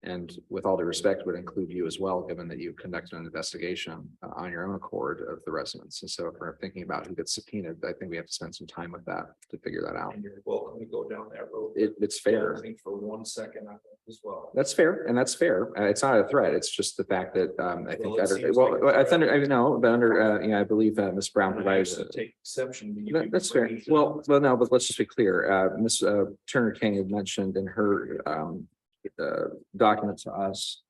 Speaker 6: And with all due respect, would include you as well, given that you've conducted an investigation on your own accord of the residents. And so if we're thinking about who gets subpoenaed, I think we have to spend some time with that to figure that out.
Speaker 3: And you're welcome to go down that road.
Speaker 6: It's fair.
Speaker 3: I think for 1 second I think as well.
Speaker 6: That's fair, and that's fair. It's not a threat. It's just the fact that I think
Speaker 3: Well, it
Speaker 6: that,
Speaker 3: seems
Speaker 6: well,
Speaker 3: like-
Speaker 6: I thunder, I know, but under, I believe Ms. Brown
Speaker 3: And I
Speaker 6: provides.
Speaker 3: actually take exception. to you
Speaker 6: That's fair.
Speaker 3: bringing-
Speaker 6: Well, no, but let's just be clear. Ms. Turner King had mentioned in her document to us,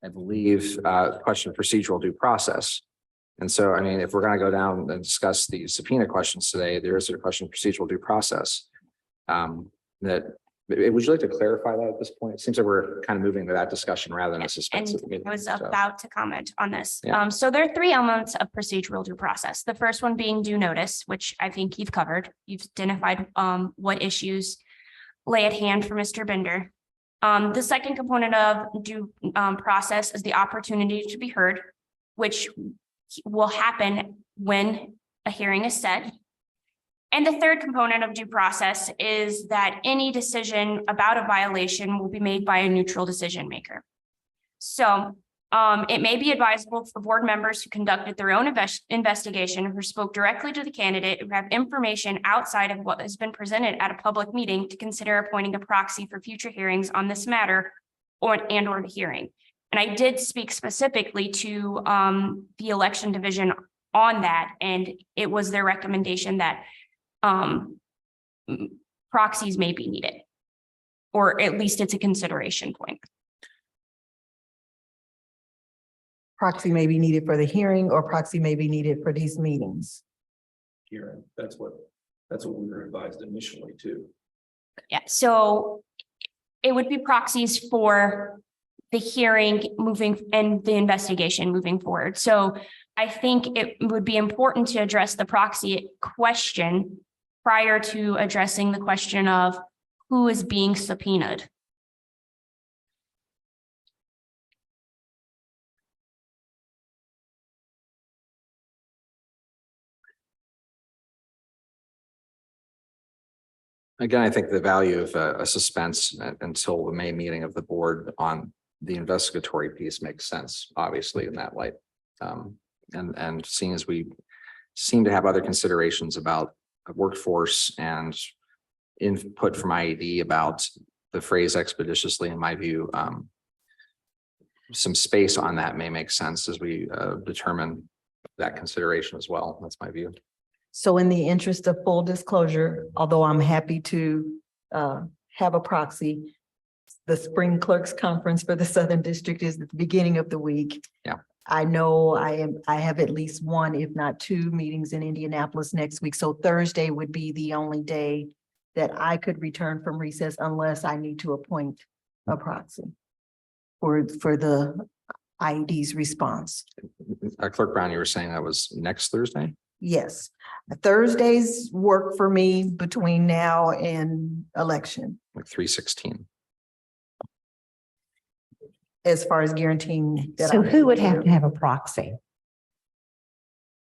Speaker 6: I believe, question of procedural due process. And so, I mean, if we're going to go down and discuss the subpoena questions today, there is a question of procedural due process. That, would you like to clarify that at this point? It seems like we're kind of moving to that discussion rather than a
Speaker 8: And
Speaker 6: suspensive
Speaker 8: I
Speaker 6: meeting.
Speaker 8: was
Speaker 6: so.
Speaker 8: about to comment on this.
Speaker 6: Yeah.
Speaker 8: So there are 3 elements of procedural due process. The first one being due notice, which I think you've covered. You've identified what issues lay at hand for Mr. Bender. The second component of due process is the opportunity to be heard, which will happen when a hearing is set. And the third component of due process is that any decision about a violation will be made by a neutral decision maker. So it may be advisable for board members who conducted their own investigation, who spoke directly to the candidate, who have information outside of what has been presented at a public meeting, to consider appointing a proxy for future hearings on this matter or the hearing. And I did speak specifically to the election division on that, and it was their recommendation that proxies may be needed, or at least it's a consideration point.
Speaker 9: Proxy may be needed for the hearing or proxy may be needed for these meetings.
Speaker 3: Hearing. That's what we were advised initially too.
Speaker 8: Yeah, so it would be proxies for the hearing moving and the investigation moving forward. So I think it would be important to address the proxy question prior to addressing the question of who is being subpoenaed.
Speaker 6: Again, I think the value of a suspense until the May meeting of the board on the investigatory piece makes sense, obviously, in that light. And seeing as we seem to have other considerations about workforce and input from IED about the phrase expeditiously, in my view, some space on that may make sense as we determine that consideration as well. That's my view.
Speaker 9: So in the interest of full disclosure, although I'm happy to have a proxy, the Spring Clerks Conference for the Southern District is at the beginning of the week.
Speaker 6: Yeah.
Speaker 9: I know I have at least 1, if not 2 meetings in Indianapolis next week. So Thursday would be the only day that I could return from recess unless I need to appoint a proxy for the IED's response.
Speaker 6: Clerk Brown, you were saying that was next Thursday?
Speaker 9: Yes, Thursdays work for me between now and election,
Speaker 6: Like 3/16.
Speaker 9: as far as guaranteeing that.
Speaker 4: So who would have to have a proxy?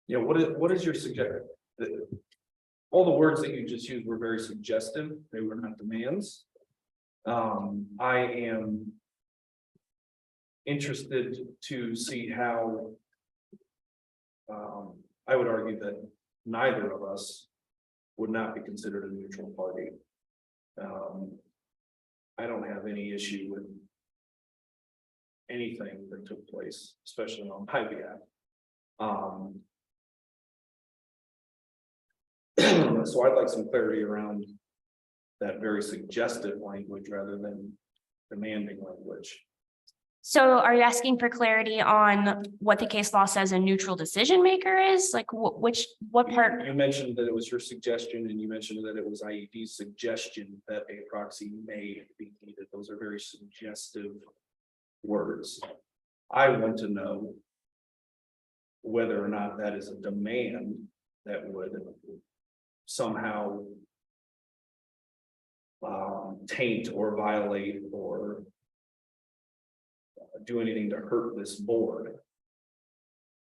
Speaker 3: Yeah, what is your suggestion? All the words that you just used were very suggestive. They were not demands. I am interested to see how I would argue that neither of us would not be considered a neutral party. I don't have any issue with anything that took place, especially on my behalf. So I'd like some clarity around that very suggestive language rather than demanding language.
Speaker 8: So are you asking for clarity on what the case law says a neutral decision maker is? Like what part?
Speaker 3: You mentioned that it was your suggestion and you mentioned that it was IED's suggestion that a proxy may be needed. Those are very suggestive words. I want to know whether or not that is a demand that would somehow taint or violate or do anything to hurt this board.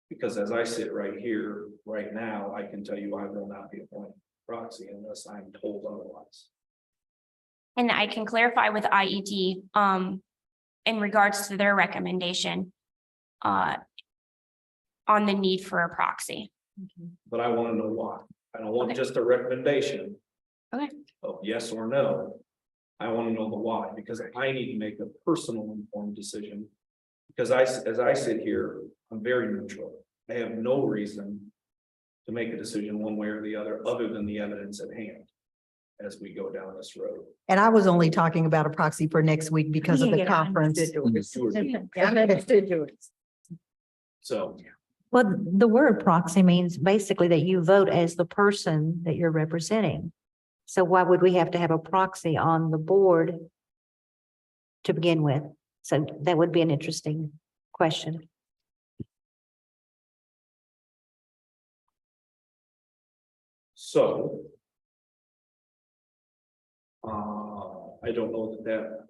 Speaker 3: Because as I sit right here, right now, I can tell you I will not be appointed proxy unless I'm told otherwise.
Speaker 8: And I can clarify with IED, in regards to their recommendation, on the need for a proxy.
Speaker 3: But I want to know why. I don't want
Speaker 8: Okay.
Speaker 3: just a recommendation.
Speaker 8: Okay.
Speaker 3: Of yes or no. I want to know the why, because I need to make a personal informed decision. Because as I sit here, I'm very neutral. I have no reason to make a decision one way or the other than the evidence at hand. As we go down this road.
Speaker 9: And I was only talking about a proxy for next week because of the conference.
Speaker 3: So,
Speaker 4: Well, the word proxy means basically that you vote as the person that you're representing. So why would we have to have a proxy on the board to begin with? So that would be an interesting question.
Speaker 3: so. I don't know that.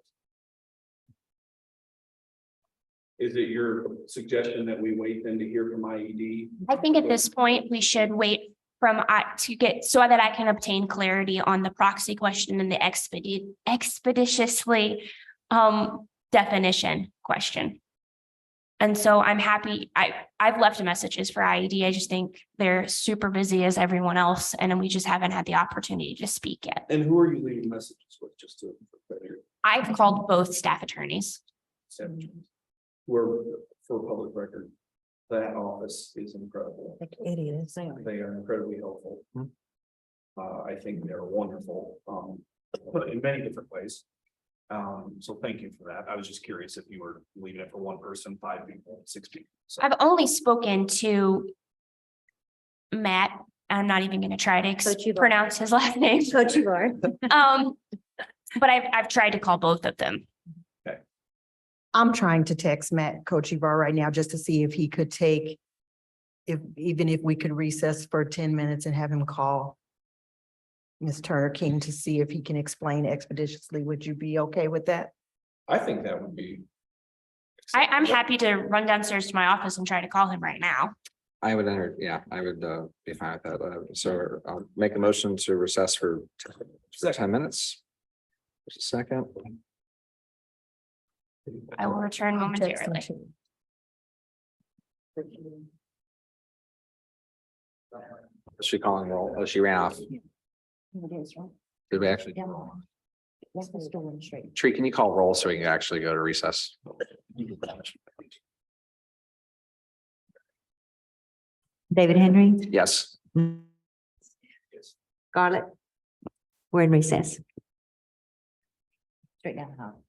Speaker 3: Is it your suggestion that we wait then to hear from IED?
Speaker 8: I think at this point, we should wait from to get so that I can obtain clarity on the proxy question and the expeditiously definition question. And so I'm happy, I've left messages for IED. I just think they're super busy as everyone else, and we just haven't had the opportunity to speak yet.
Speaker 3: And who are you leaving messages with, just to?
Speaker 8: I've called both staff attorneys.
Speaker 3: Who are, for public record, that office is incredible.
Speaker 9: Idiots.
Speaker 3: They are incredibly helpful. I think they're wonderful, in many different ways. So thank you for that. I was just curious if you were leaving it for one person, 5 people, 6 people. So
Speaker 8: I've only spoken to Matt. I'm not even going to try to
Speaker 7: Coach Yvonne.
Speaker 8: pronounce his last name.
Speaker 7: Coach Yvonne.
Speaker 8: But I've tried to call both of them.
Speaker 9: I'm trying to text Matt Kochivar right now just to see if he could take, even if we could recess for 10 minutes and have him call Ms. Turner King to see if he can explain expeditiously. Would you be okay with that?
Speaker 3: I think that would be.
Speaker 8: I'm happy to run downstairs to my office and try to call him right now.
Speaker 6: I would I would be fine with that. So I'll make a motion to recess for 10 minutes. Just a second.
Speaker 8: I will return momentarily.
Speaker 6: Is she calling roll? Oh, she ran off. Did we actually? Tree, can you call roll so we can actually go to recess?
Speaker 4: David Henry,
Speaker 6: Yes.
Speaker 4: Scarlett, we're in recess. Straight down the hall.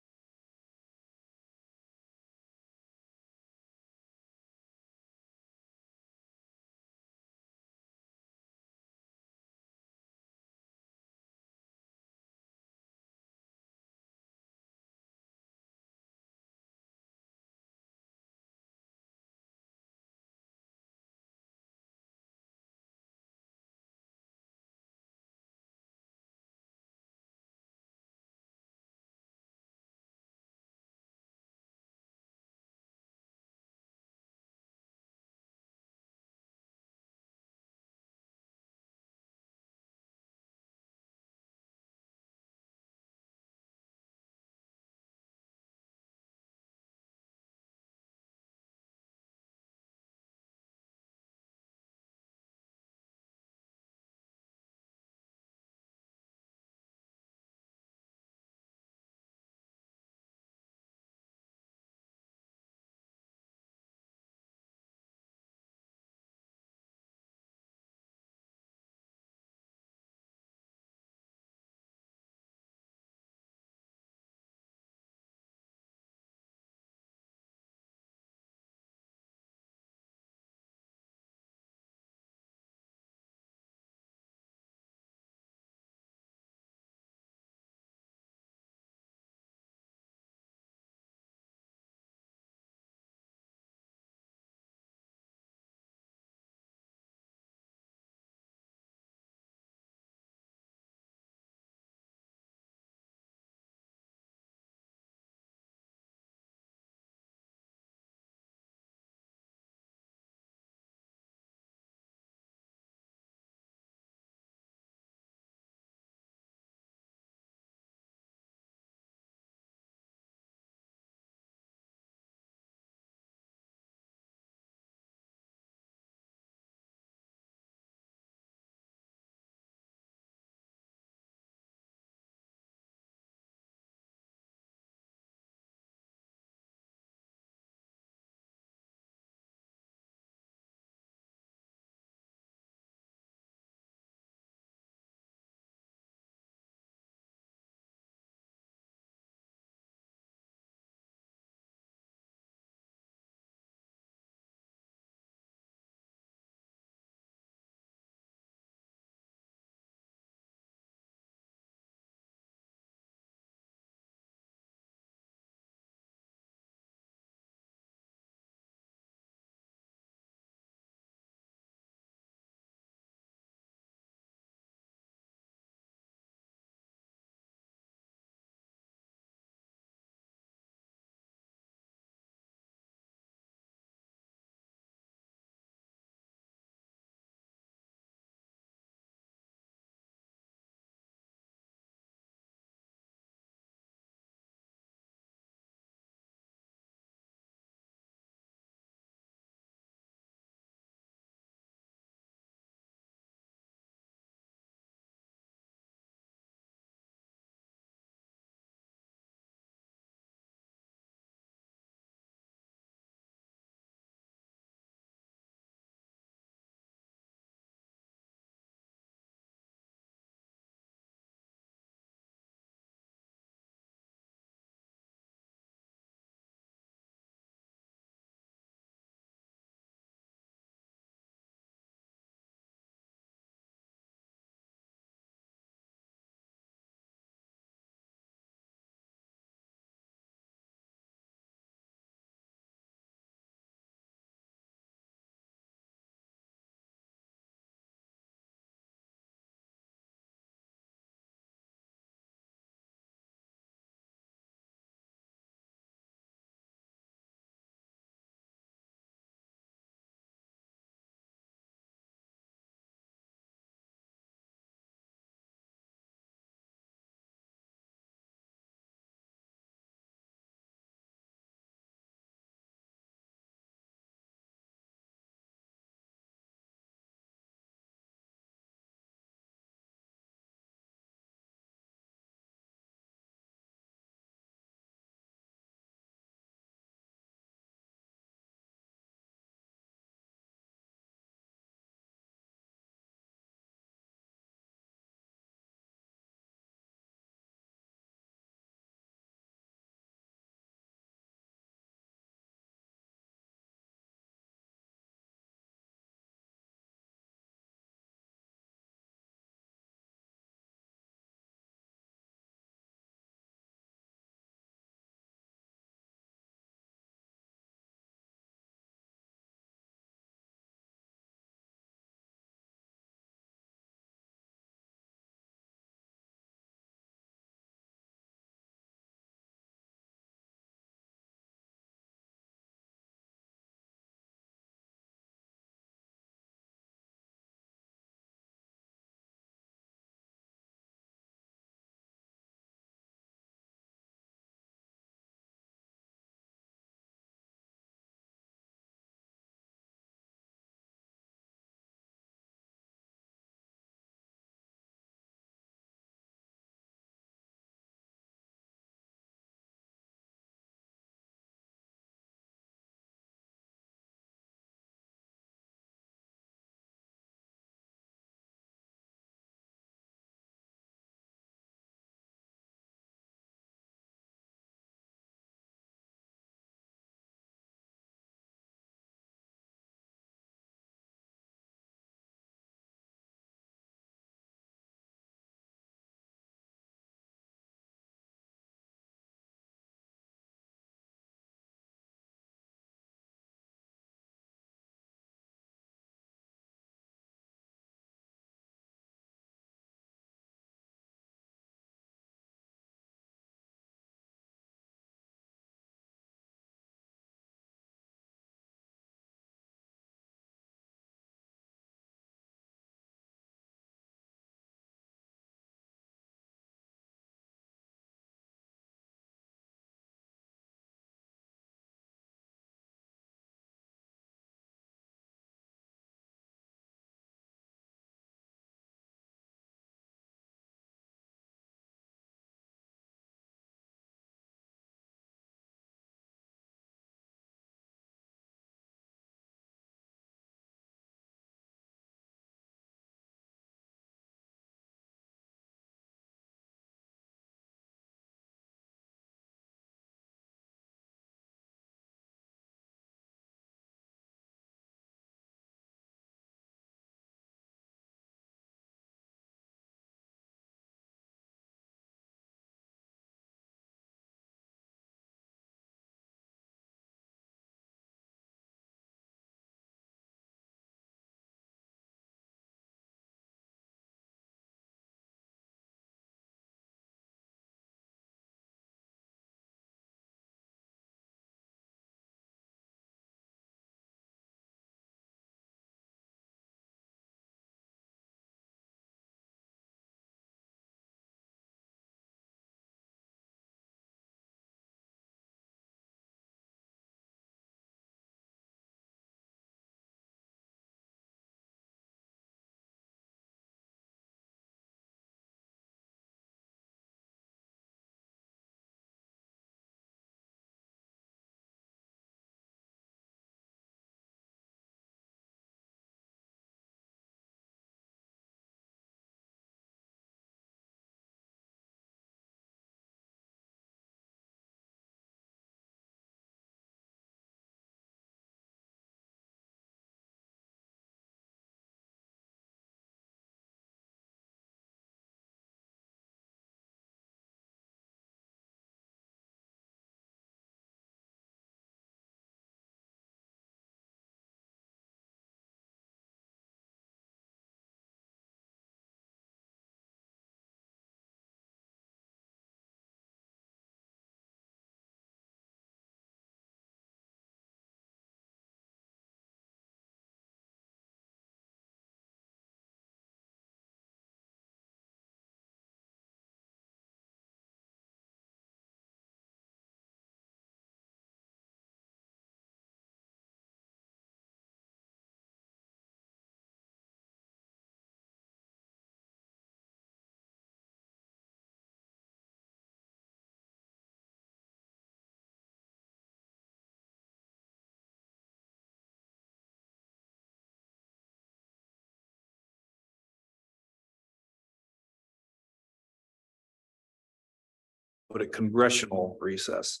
Speaker 3: put it, congressional recess.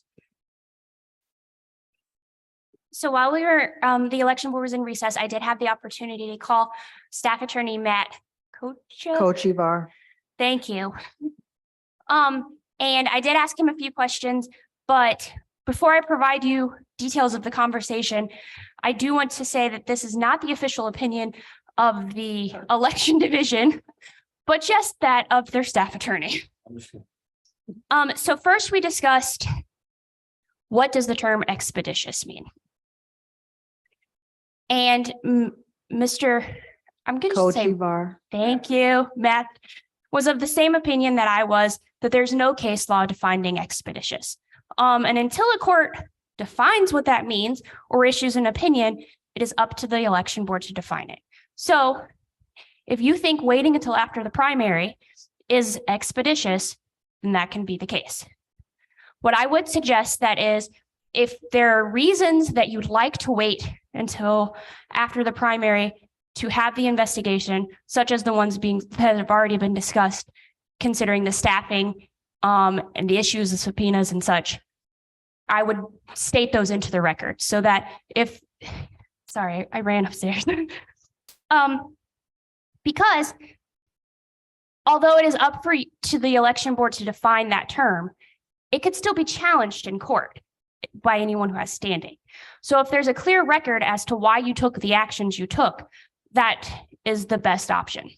Speaker 8: So while we were, the election board was in recess, I did have the opportunity to call staff attorney Matt
Speaker 9: Kochivar.
Speaker 8: Thank you. And I did ask him a few questions, but before I provide you details of the conversation, I do want to say that this is not the official opinion of the election division, but just that of their staff attorney. So first we discussed, what does the term expeditious mean? And Mr. I'm going to say,
Speaker 9: Kochivar.
Speaker 8: thank you, Matt, was of the same opinion that I was, that there's no case law defining expeditious. And until a court defines what that means or issues an opinion, it is up to the election board to define it. So if you think waiting until after the primary is expeditious, then that can be the case. What I would suggest that is, if there are reasons that you'd like to wait until after the primary to have the investigation, such as the ones that have already been discussed, considering the staffing and the issues of subpoenas and such, I would state those into the record so that if, sorry, I ran upstairs. Because although it is up to the election board to define that term, it could still be challenged in court by anyone who has standing. So if there's a clear record as to why you took the actions you took, that is the best option.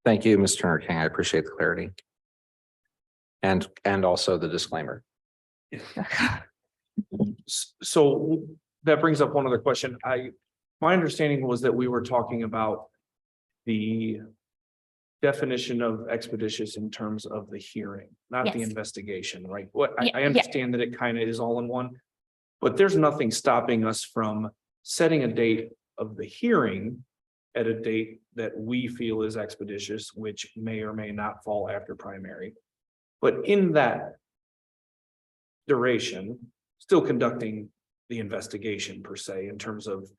Speaker 6: Thank you, Ms. Turner King. I appreciate the clarity. And also the disclaimer.
Speaker 3: So that brings up one other question. My understanding was that we were talking about the definition of expeditious in terms of the hearing, not the
Speaker 8: Yes.
Speaker 3: investigation, right? What
Speaker 8: Yeah,
Speaker 3: I
Speaker 8: yeah.
Speaker 3: understand that it kind of is all in one, but there's nothing stopping us from setting a date of the hearing at a date that we feel is expeditious, which may or may not fall after primary. But in that duration, still conducting the investigation per se, in terms of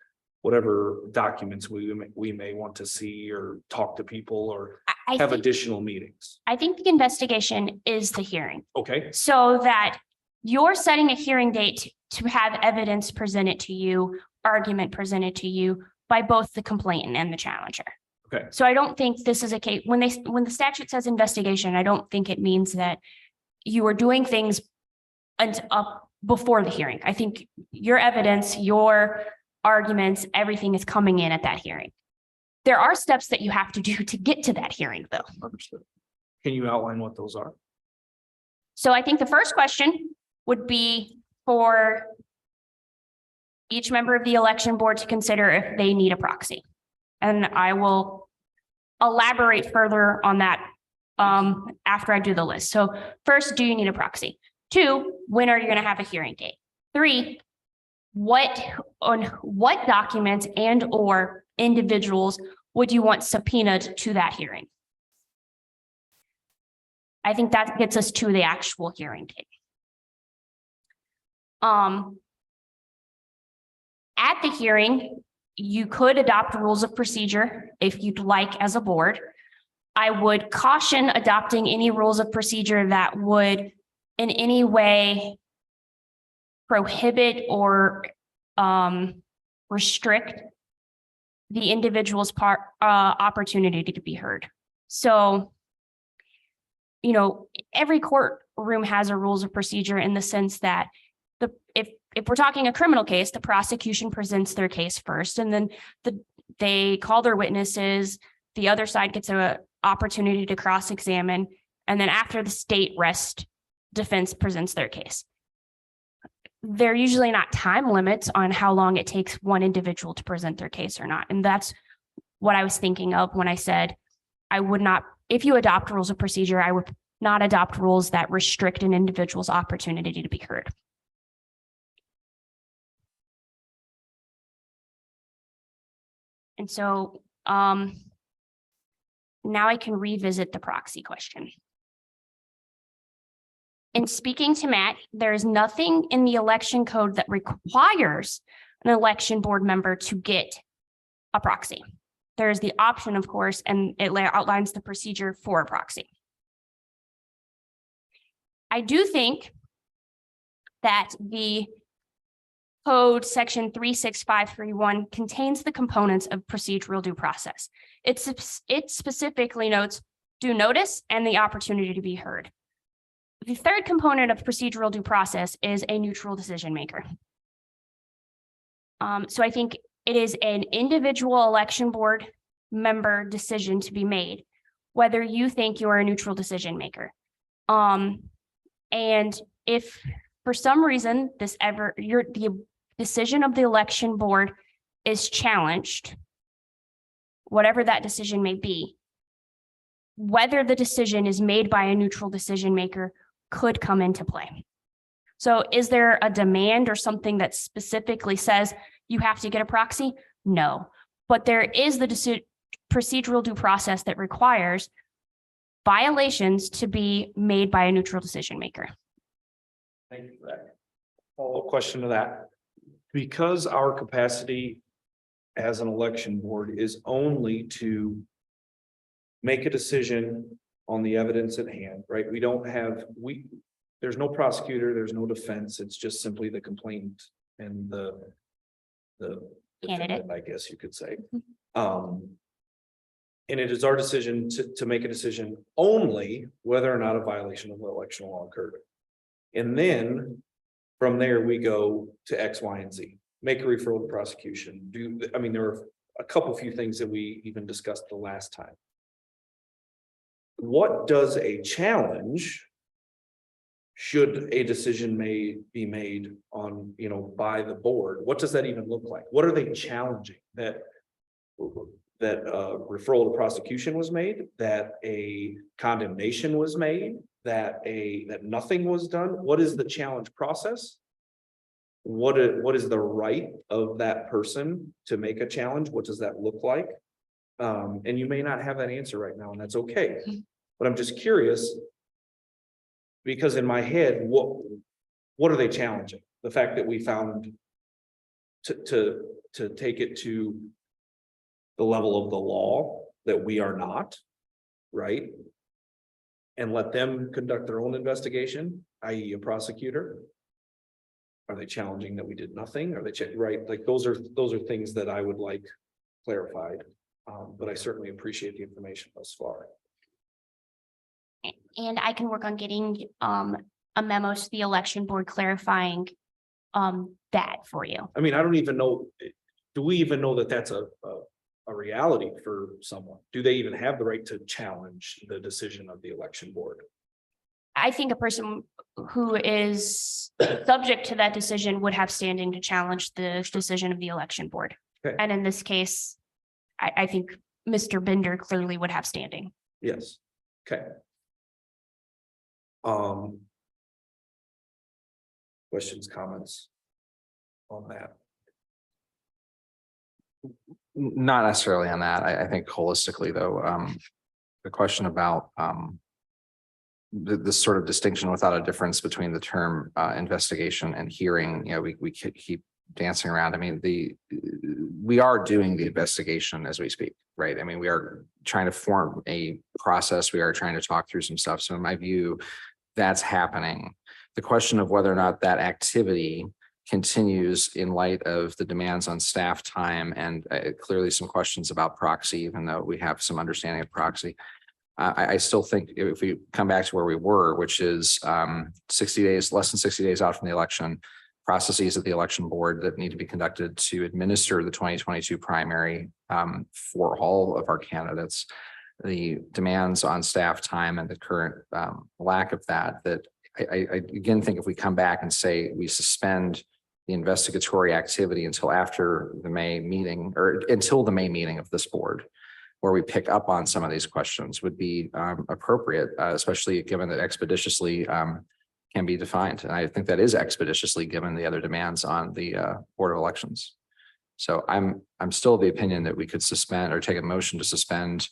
Speaker 3: whatever documents we may want to see or talk to people or
Speaker 8: I
Speaker 3: have
Speaker 8: think,
Speaker 3: additional meetings.
Speaker 8: I think the investigation is the hearing,
Speaker 3: Okay,
Speaker 8: so that you're setting a hearing date to have evidence presented to you, argument presented to you by both the complainant and the challenger.
Speaker 3: okay,
Speaker 8: So I don't think this is a case, when the statute says investigation, I don't think it means that you are doing things up before the hearing. I think your evidence, your arguments, everything is coming in at that hearing. There are steps that you have to do to get to that hearing, though.
Speaker 3: understood. Can you outline what those are?
Speaker 8: So I think the first question would be for each member of the election board to consider if they need a proxy. And I will elaborate further on that after I do the list. So first, do you need a proxy? 2, when are you going to have a hearing date? 3, what documents and or individuals would you want subpoenaed to that hearing? I think that gets us to the actual hearing date. At the hearing, you could adopt rules of procedure if you'd like as a board. I would caution adopting any rules of procedure that would in any way prohibit or restrict the individual's opportunity to be heard. So, you know, every courtroom has a rules of procedure in the sense that if we're talking a criminal case, the prosecution presents their case first, and then they call their witnesses, the other side gets an opportunity to cross-examine, and then after the state rest defense presents their case. There are usually not time limits on how long it takes one individual to present their case or not. And that's what I was thinking of when I said I would not, if you adopt rules of procedure, I would not adopt rules that restrict an individual's opportunity to be heard. And so now I can revisit the proxy question. In speaking to Matt, there is nothing in the election code that requires an election board member to get a proxy. There's the option, of course, and it outlines the procedure for a proxy. I do think that the code section 36531 contains the components of procedural due process. It specifically notes due notice and the opportunity to be heard. The third component of procedural due process is a neutral decision maker. So I think it is an individual election board member decision to be made, whether you think you're a neutral decision maker. And if for some reason the decision of the election board is challenged, whatever that decision may be, whether the decision is made by a neutral decision maker could come into play. So is there a demand or something that specifically says you have to get a proxy? No, but there is the procedural due process that requires violations to be made by a neutral decision maker.
Speaker 3: Thank you for that. Follow-up question to that. Because our capacity as an election board is only to make a decision on the evidence at hand, right? We don't have, there's no prosecutor, there's no defense. It's just simply the complainant and the
Speaker 8: Candidate.
Speaker 3: defendant, I guess you could say. And it is our decision to make a decision only whether or not a violation of the election law occurred. And then from there, we go to X, Y, and Z, make a referral to prosecution. There are a couple few things that we even discussed the last time. What does a challenge, should a decision be made on, by the board? What does that even look like? What are they challenging? That referral to prosecution was made, that a condemnation was made, that nothing was done? What is the challenge process? What is the right of that person to make a challenge? What does that look like? And you may not have that answer right now, and that's okay. But I'm just curious, because in my head, what are they challenging? The fact that we found to take it to the level of the law that we are not, right? And let them conduct their own investigation, i.e. a prosecutor. Are they challenging that we did nothing? Are they right? Like those are things that I would like clarified. But I certainly appreciate the information thus far.
Speaker 8: And I can work on getting a memo to the election board clarifying that for you.
Speaker 3: I don't even know, do we even know that that's a reality for someone? Do they even have the right to challenge the decision of the election board?
Speaker 8: I think a person who is subject to that decision would have standing to challenge the decision of the election board.
Speaker 3: Okay.
Speaker 8: And in this case, I think Mr. Bender clearly would have standing.
Speaker 3: Yes. Okay. Questions, comments on that?
Speaker 6: Not necessarily on that. I think holistically though, the question about this sort of distinction without a difference between the term investigation and hearing, we keep dancing around. We are doing the investigation as we speak, right? We are trying to form a process. We are trying to talk through some stuff. So in my view, that's happening. The question of whether or not that activity continues in light of the demands on staff time and clearly some questions about proxy, even though we have some understanding of proxy. I still think if we come back to where we were, which is 60 days, less than 60 days out from the election, processes at the election board that need to be conducted to administer the 2022 primary for all of our candidates, the demands on staff time and the current lack of that I again think if we come back and say we suspend the investigatory activity until after the May meeting or until the May meeting of this board, where we pick up on some of these questions would be appropriate, especially given that expeditiously can be defined. And I think that is expeditiously given the other demands on the Board of Elections. So I'm still of the opinion that we could suspend or take a motion to suspend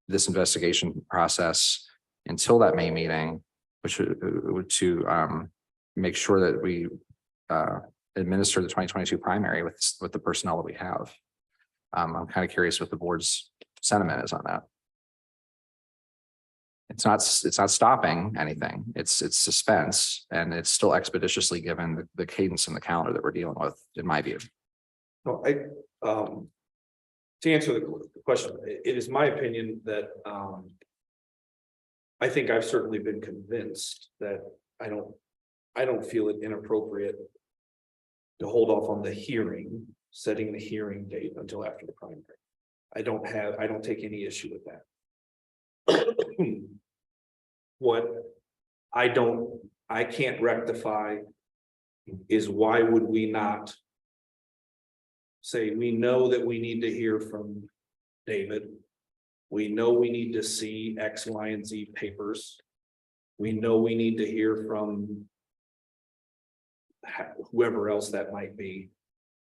Speaker 6: this investigation process until that May meeting, which would to make sure that we administer the 2022 primary with the personnel that we have. I'm kind of curious what the board's sentiment is on that. It's not stopping anything. It's suspense, and it's still expeditiously given the cadence and the calendar that we're dealing with, in my view.
Speaker 3: No, to answer the question, it is my opinion that, I think I've certainly been convinced that I don't feel it inappropriate to hold off on the hearing, setting the hearing date until after the primary. I don't take any issue with that. What I can't rectify is why would we not say, we know that we need to hear from David. We know we need to see X, Y, and Z papers. We know we need to hear from whoever else that might be.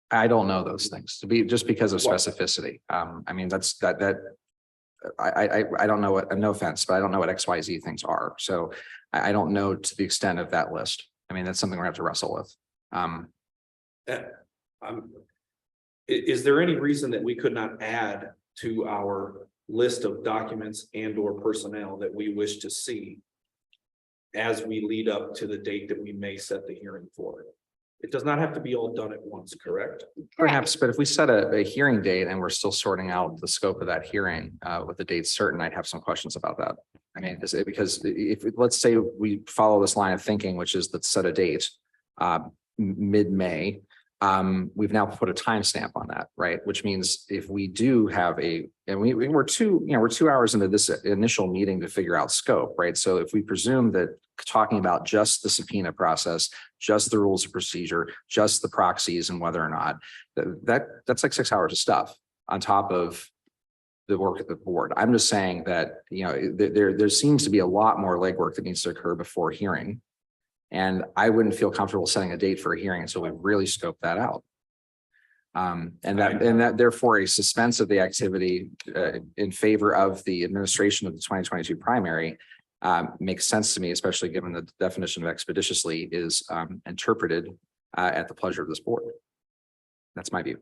Speaker 6: I don't know those things to be just because of specificity. I mean, I don't know what, no offense, but I don't know what XYZ things are. So I don't know to the extent of that list. I mean, that's something we have to wrestle with.
Speaker 3: Is there any reason that we could not add to our list of documents and or personnel that we wish to see as we lead up to the date that we may set the hearing for? It does not have to be all done at once, correct?
Speaker 6: Perhaps, but if we set a hearing date and we're still sorting out the scope of that hearing with the date certain, I'd have some questions about that. I mean, because if, let's say we follow this line of thinking, which is let's set a date mid-May, we've now put a timestamp on that, right? Which means if we do have we're 2 hours into this initial meeting to figure out scope, right? So if we presume that talking about just the subpoena process, just the rules of procedure, just the proxies and whether or not that's like 6 hours of stuff on top of the work of the board. I'm just saying that, there seems to be a lot more legwork that needs to occur before hearing. And I wouldn't feel comfortable setting a date for a hearing until we really scope that out. And that therefore a suspense of the activity in favor of the administration of the 2022 primary makes sense to me, especially given the definition of expeditiously is interpreted at the pleasure of this board. That's my view.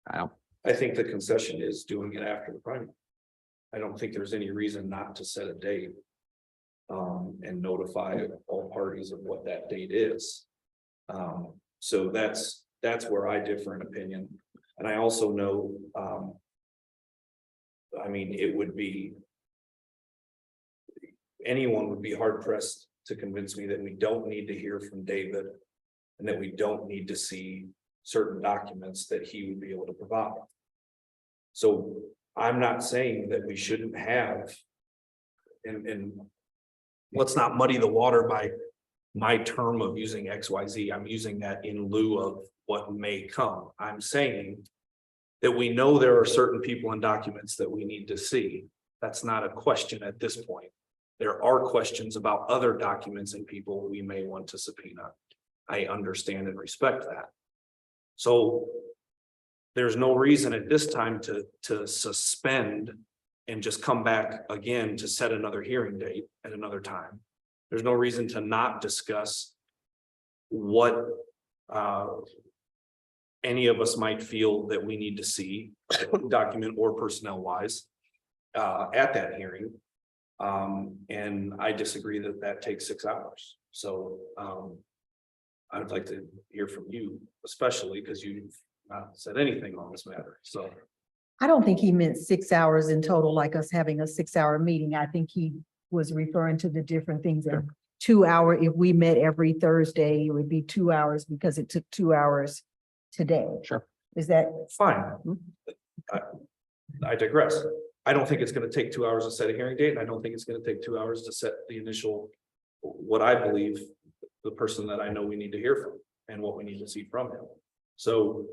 Speaker 3: I think the concession is doing it after the primary. I don't think there's any reason not to set a date and notify all parties of what that date is. So that's where I differ in opinion. And I also know, I mean, anyone would be hard pressed to convince me that we don't need to hear from David and that we don't need to see certain documents that he would be able to provide. So I'm not saying that we shouldn't have, and let's not muddy the water by my term of using XYZ. I'm using that in lieu of what may come. I'm saying that we know there are certain people and documents that we need to see. That's not a question at this point. There are questions about other documents and people we may want to subpoena. I understand and respect that. So there's no reason at this time to suspend and just come back again to set another hearing date at another time. There's no reason to not discuss what any of us might feel that we need to see, document or personnel wise, at that hearing. And I disagree that takes 6 hours. So I would like to hear from you, especially because you've not said anything on this matter. So
Speaker 9: I don't think he meant 6 hours in total, like us having a 6-hour meeting. I think he was referring to the different things.
Speaker 6: Sure.
Speaker 9: 2 hour, if we met every Thursday, it would be 2 hours because it took 2 hours today.
Speaker 6: Sure.
Speaker 9: Is that?
Speaker 3: fine. I digress. I don't think it's going to take 2 hours to set a hearing date. And I don't think it's going to take 2 hours to set the initial, what I believe the person that I know we need to hear from and what we need to see from him. So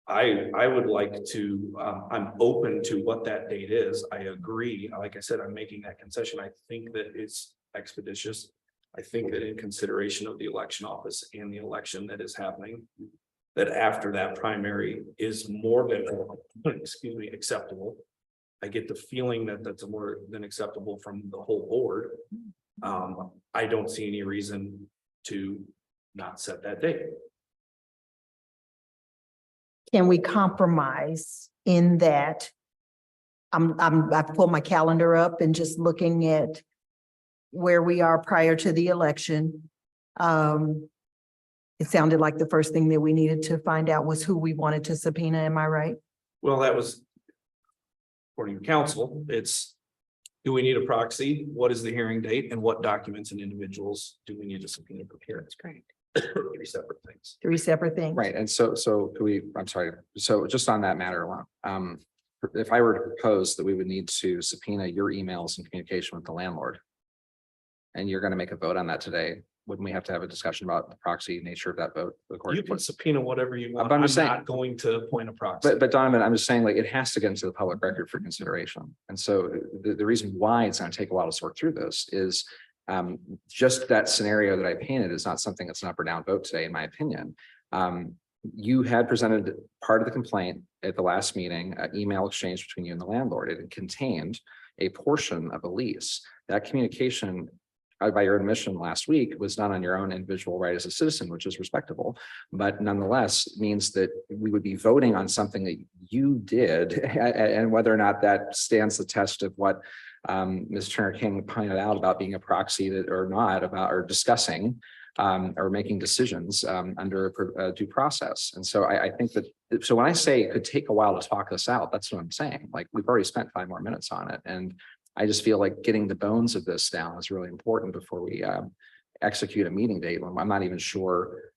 Speaker 3: I would like to, I'm open to what that date is. I agree. Like I said, I'm making that concession. I think that it's expeditious. I think that in consideration of the election office and the election that is happening, that after that primary is more than, acceptable. I get the feeling that that's more than acceptable from the whole board. I don't see any reason to not set that date.
Speaker 9: Can we compromise in that I've pulled my calendar up and just looking at where we are prior to the election. It sounded like the first thing that we needed to find out was who we wanted to subpoena. Am I right?
Speaker 3: Well, that was. According to council, it's, do we need a proxy? What is the hearing date? And what documents and individuals do we need to subpoena for hearing? That's great. Three separate things.
Speaker 9: Three separate things.
Speaker 6: Right, and so could we, I'm sorry, so just on that matter alone, if I were to propose that we would need to subpoena your emails and communication with the landlord. And you're gonna make a vote on that today, wouldn't we have to have a discussion about the proxy nature of that vote?
Speaker 3: You can subpoena whatever you want.
Speaker 6: But I'm
Speaker 3: I'm
Speaker 6: just saying-
Speaker 3: not going to appoint a proxy.
Speaker 6: But Donovan, I'm just saying, like, it has to get into the public record for consideration. And so the reason why it's gonna take a while to sort through this is just that scenario that I painted is not something that's an up or down vote today, in my opinion. You had presented part of the complaint at the last meeting, an email exchange between you and the landlord. It contained a portion of a lease. That communication by your admission last week was not on your own individual right as a citizen, which is respectable, but nonetheless means that we would be voting on something that you did, and whether or not that stands the test of what Ms. Turner King pointed out about being a proxy that or not about or discussing or making decisions under a due process. And so I think that, so when I say it could take a while to talk this out, that's what I'm saying. Like, we've already spent 5 more minutes on it. And I just feel like getting the bones of this down is really important before we execute a meeting date. I'm not even sure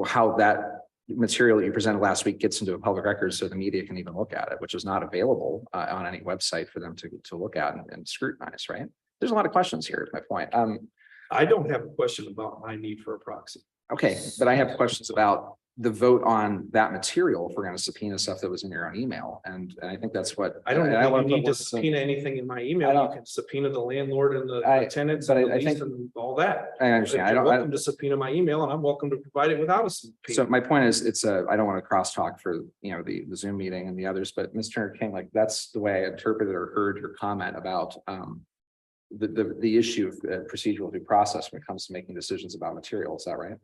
Speaker 6: how that material that you presented last week gets into a public record so the media can even look at it, which is not available on any website for them to look at and scrutinize, right? There's a lot of questions here, is my point.
Speaker 3: I don't have a question about my need for a proxy.
Speaker 6: Okay, but I have questions about the vote on that material if we're going to subpoena stuff that was in your own email. And I think that's what.
Speaker 3: I don't
Speaker 6: and
Speaker 3: think
Speaker 6: love
Speaker 3: you need to
Speaker 6: what's-
Speaker 3: subpoena anything in my
Speaker 6: I
Speaker 3: email.
Speaker 6: don't-
Speaker 3: You can subpoena the landlord and the tenants
Speaker 6: but
Speaker 3: and the
Speaker 6: I
Speaker 3: lease
Speaker 6: think-
Speaker 3: and all that.
Speaker 6: I understand. I
Speaker 3: You're
Speaker 6: don't.
Speaker 3: welcome to subpoena my email and I'm welcome to provide it without a
Speaker 6: So
Speaker 3: subpoena.
Speaker 6: my point is, I don't want to crosstalk for, the Zoom meeting and the others, but Mr. King, like, that's the way I interpreted or heard your comment about the issue of procedural due process when it comes to making decisions about material. Is that right?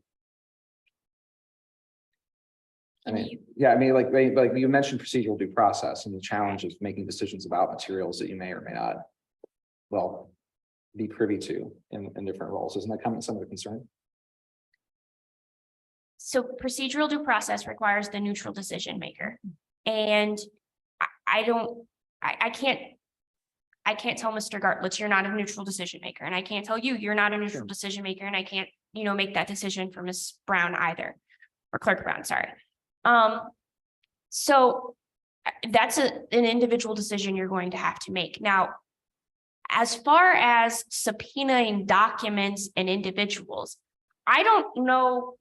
Speaker 6: I mean, yeah, I mean, like you mentioned procedural due process and the challenge of making decisions about materials that you may or may not, well, be privy to in different roles. Isn't that coming some of the concern?
Speaker 8: So procedural due process requires the neutral decision maker. And I can't tell Mr. Gartlitz, you're not a neutral decision maker. And I can't tell you, you're not a neutral decision maker. And I can't, make that decision for Ms. Brown either, or Clerk Brown, sorry. So that's an individual decision you're going to have to make. Now, as far as subpoenaing documents and individuals, I don't know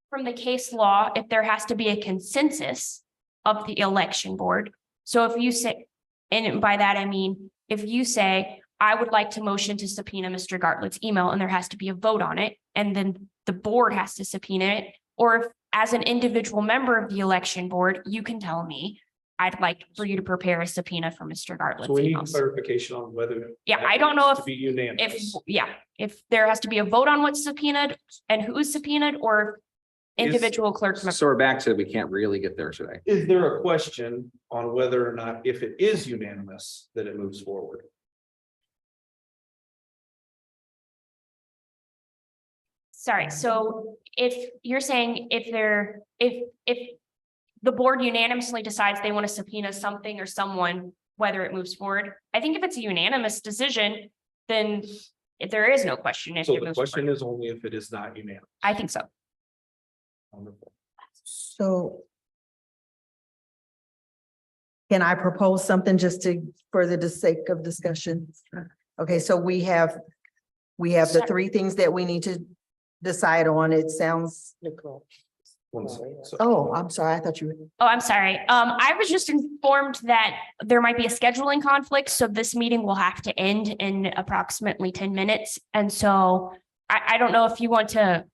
Speaker 8: from the case law if there has to be a consensus of the election board. So if you say, and by that I mean, if you say, I would like to motion to subpoena Mr. Gartlett's email and there has to be a vote on it, and then the board has to subpoena it, or if as an individual member of the election board, you can tell me, I'd like for you to prepare a subpoena for Mr. Gartlett's
Speaker 3: So we need
Speaker 8: emails.
Speaker 3: clarification on whether.
Speaker 8: Yeah, I don't know
Speaker 3: To be unanimous.
Speaker 8: if there has to be a vote on what's subpoenaed and who is subpoenaed, or individual clerk.
Speaker 6: So we're back to, we can't really get there today.
Speaker 3: Is there a question on whether or not, if it is unanimous, that it moves forward?
Speaker 8: Sorry, so if you're saying if the board unanimously decides they want to subpoena something or someone, whether it moves forward, I think if it's a unanimous decision, then there is no question. If
Speaker 3: So
Speaker 8: it
Speaker 3: the
Speaker 8: moves
Speaker 3: question
Speaker 8: forward.
Speaker 3: is only if it is not unanimous.
Speaker 8: I think so.
Speaker 3: Wonderful.
Speaker 9: So can I propose something just for the sake of discussion? Okay, so we have the
Speaker 8: Sure.
Speaker 9: 3 things that we need to decide on. It sounds,
Speaker 3: One second. So-
Speaker 9: oh, I'm sorry. I thought you were.
Speaker 8: Oh, I'm sorry. I was just informed that there might be a scheduling conflict, so this meeting will have to end in approximately 10 minutes. And so I don't know if you want to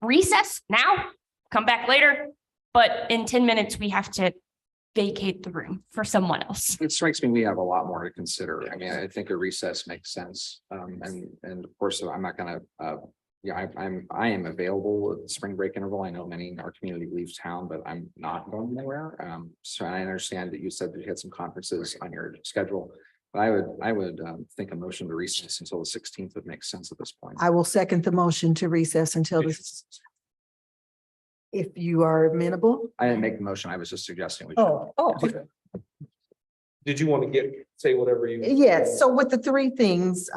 Speaker 8: recess now, come back later, but in 10 minutes, we have to vacate the room for someone else.
Speaker 6: It strikes me, we have a lot more to consider. I mean, I think a recess makes sense. And of course, I'm not gonna Yeah, I am available at the spring break interval. I know many in our community leaves town, but I'm not going anywhere. So I understand that you said that you had some conferences on your schedule. But I would think a motion to recess until the 16th would make sense at this point.
Speaker 9: I will second the motion to recess until this. If you are amenable.
Speaker 6: I didn't make the motion. I was just suggesting. we should-
Speaker 9: Oh,
Speaker 3: Did you want to say whatever you?
Speaker 9: yes. So with the three things,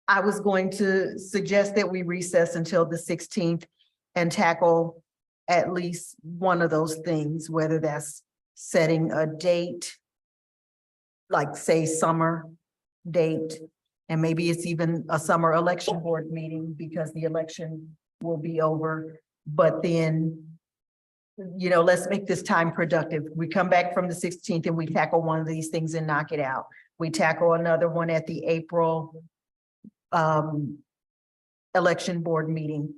Speaker 9: I was going to suggest that we recess until the 16th and tackle at least one of those things, whether that's setting a date, like say summer date, and maybe it's even a summer election board meeting because the election will be over. But then, you know, let's make this time productive. We come back from the 16th and we tackle one of these things and knock it out. We tackle another one at the April election board meeting.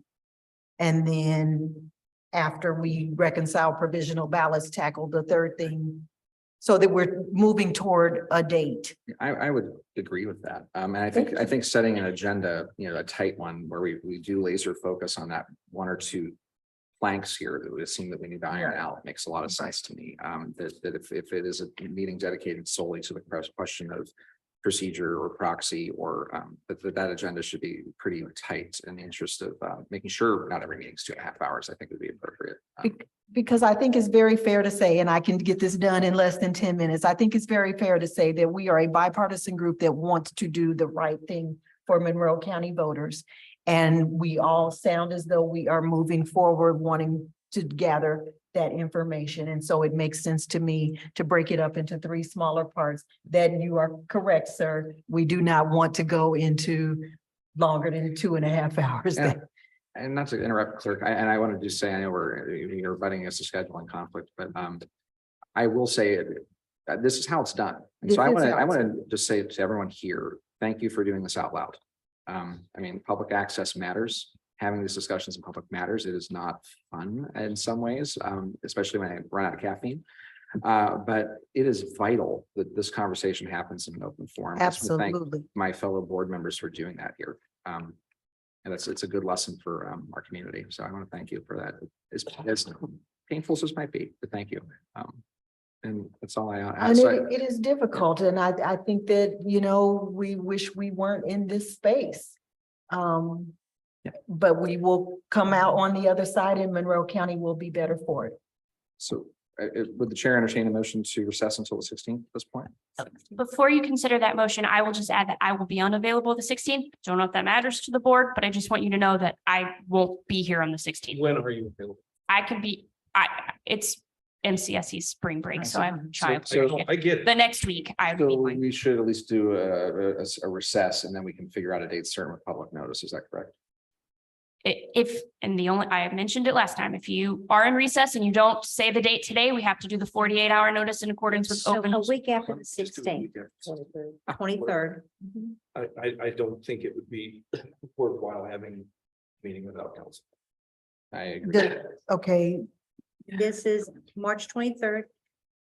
Speaker 9: And then after we reconcile provisional ballots, tackle the third thing so that we're moving toward a date.
Speaker 6: I would agree with that. And I think setting an agenda, you know, a tight one where we do laser focus on that one or two planks here that would seem that we need to iron out makes a lot of sense to me. That if it is a meeting dedicated solely to the question of procedure or proxy or that agenda should be pretty tight in the interest of making sure not every meeting's 2.5 hours, I think would be appropriate.
Speaker 9: Because I think it's very fair to say, and I can get this done in less than 10 minutes. I think it's very fair to say that we are a bipartisan group that wants to do the right thing for Monroe County voters. And we all sound as though we are moving forward, wanting to gather that information. And so it makes sense to me to break it up into 3 smaller parts. That you are correct, sir. We do not want to go into longer than 2.5 hours.
Speaker 6: Yeah. And not to interrupt, clerk, I wanted to say, I know you're butting against a scheduling conflict, but I will say this is how it's done. And so I want to just say to everyone here, thank you for doing this out loud. I mean, public access matters. Having these discussions in public matters. It is not fun in some ways, especially when I run out of caffeine. But it is vital that this conversation happens in an open forum. I just wanna thank
Speaker 9: Absolutely.
Speaker 6: my fellow board members for doing that here. And it's a good lesson for our community. So I want to thank you for that. As painful as this might be, but thank you. And that's all I.
Speaker 9: And it is difficult. And I think that, you know, we wish we weren't in this space. But we will come out on the other side and Monroe County will be better for it.
Speaker 6: So would the chair entertain a motion to recess until the 16th at this point?
Speaker 8: Before you consider that motion, I will just add that I will be unavailable the 16th. Don't know if that matters to the board, but I just want you to know that I won't be here on the 16th.
Speaker 3: When are you available?
Speaker 8: I could be, it's MCSE's spring break, so I'm trying.
Speaker 3: So I get.
Speaker 8: The next week, I would
Speaker 6: So
Speaker 8: be going.
Speaker 6: we should at least do a recess and then we can figure out a date certain with public notice. Is that correct?
Speaker 8: I mentioned it last time, if you are in recess and you don't say the date today, we have to do the 48-hour notice in accordance with
Speaker 4: So
Speaker 8: open.
Speaker 4: a week after the 16th, 23rd.
Speaker 3: I don't think it would be worthwhile having a meeting without council.
Speaker 6: I agree.
Speaker 9: Good. Okay,
Speaker 4: This is March 23rd.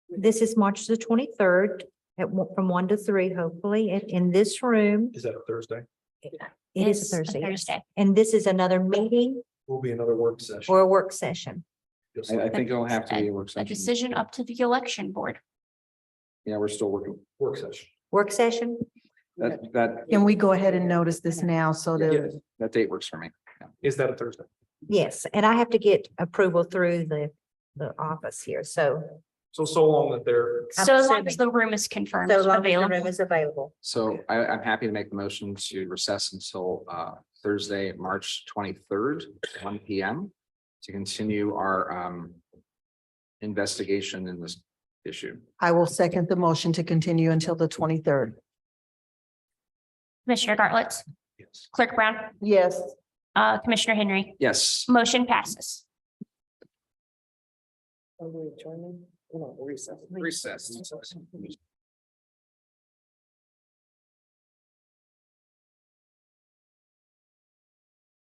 Speaker 4: This is March the 23rd from 1 to 3, hopefully, in this room.
Speaker 3: Is that a Thursday?
Speaker 4: It is
Speaker 8: It's
Speaker 4: a
Speaker 8: a
Speaker 4: Thursday. yes.
Speaker 8: Thursday.
Speaker 4: And this is another meeting
Speaker 3: Will be another work session.
Speaker 4: or a work session.
Speaker 3: Just
Speaker 6: I
Speaker 3: like
Speaker 6: think it'll have to be a work
Speaker 8: A
Speaker 6: session.
Speaker 8: decision up to the election board.
Speaker 6: Yeah, we're still working.
Speaker 3: Work session.
Speaker 4: Work session?
Speaker 6: That
Speaker 9: can we go ahead and notice this now so that,
Speaker 6: that date works for me.
Speaker 3: Is that a Thursday?
Speaker 4: Yes, and I have to get approval through the office here, so
Speaker 3: So long that they're.
Speaker 4: I'm
Speaker 8: So long
Speaker 4: assuming.
Speaker 8: as the room is confirmed
Speaker 4: so long as the room
Speaker 8: available.
Speaker 4: is available.
Speaker 6: So I'm happy to make the motion to recess until Thursday, March 23rd, 1 p.m. to continue our investigation in this issue.
Speaker 9: I will second the motion to continue until the 23rd.
Speaker 8: Commissioner Gartlett,
Speaker 3: Yes.
Speaker 8: Clerk Brown,
Speaker 9: Yes.
Speaker 8: Commissioner Henry,
Speaker 6: Yes.
Speaker 8: motion passes.
Speaker 6: Recess.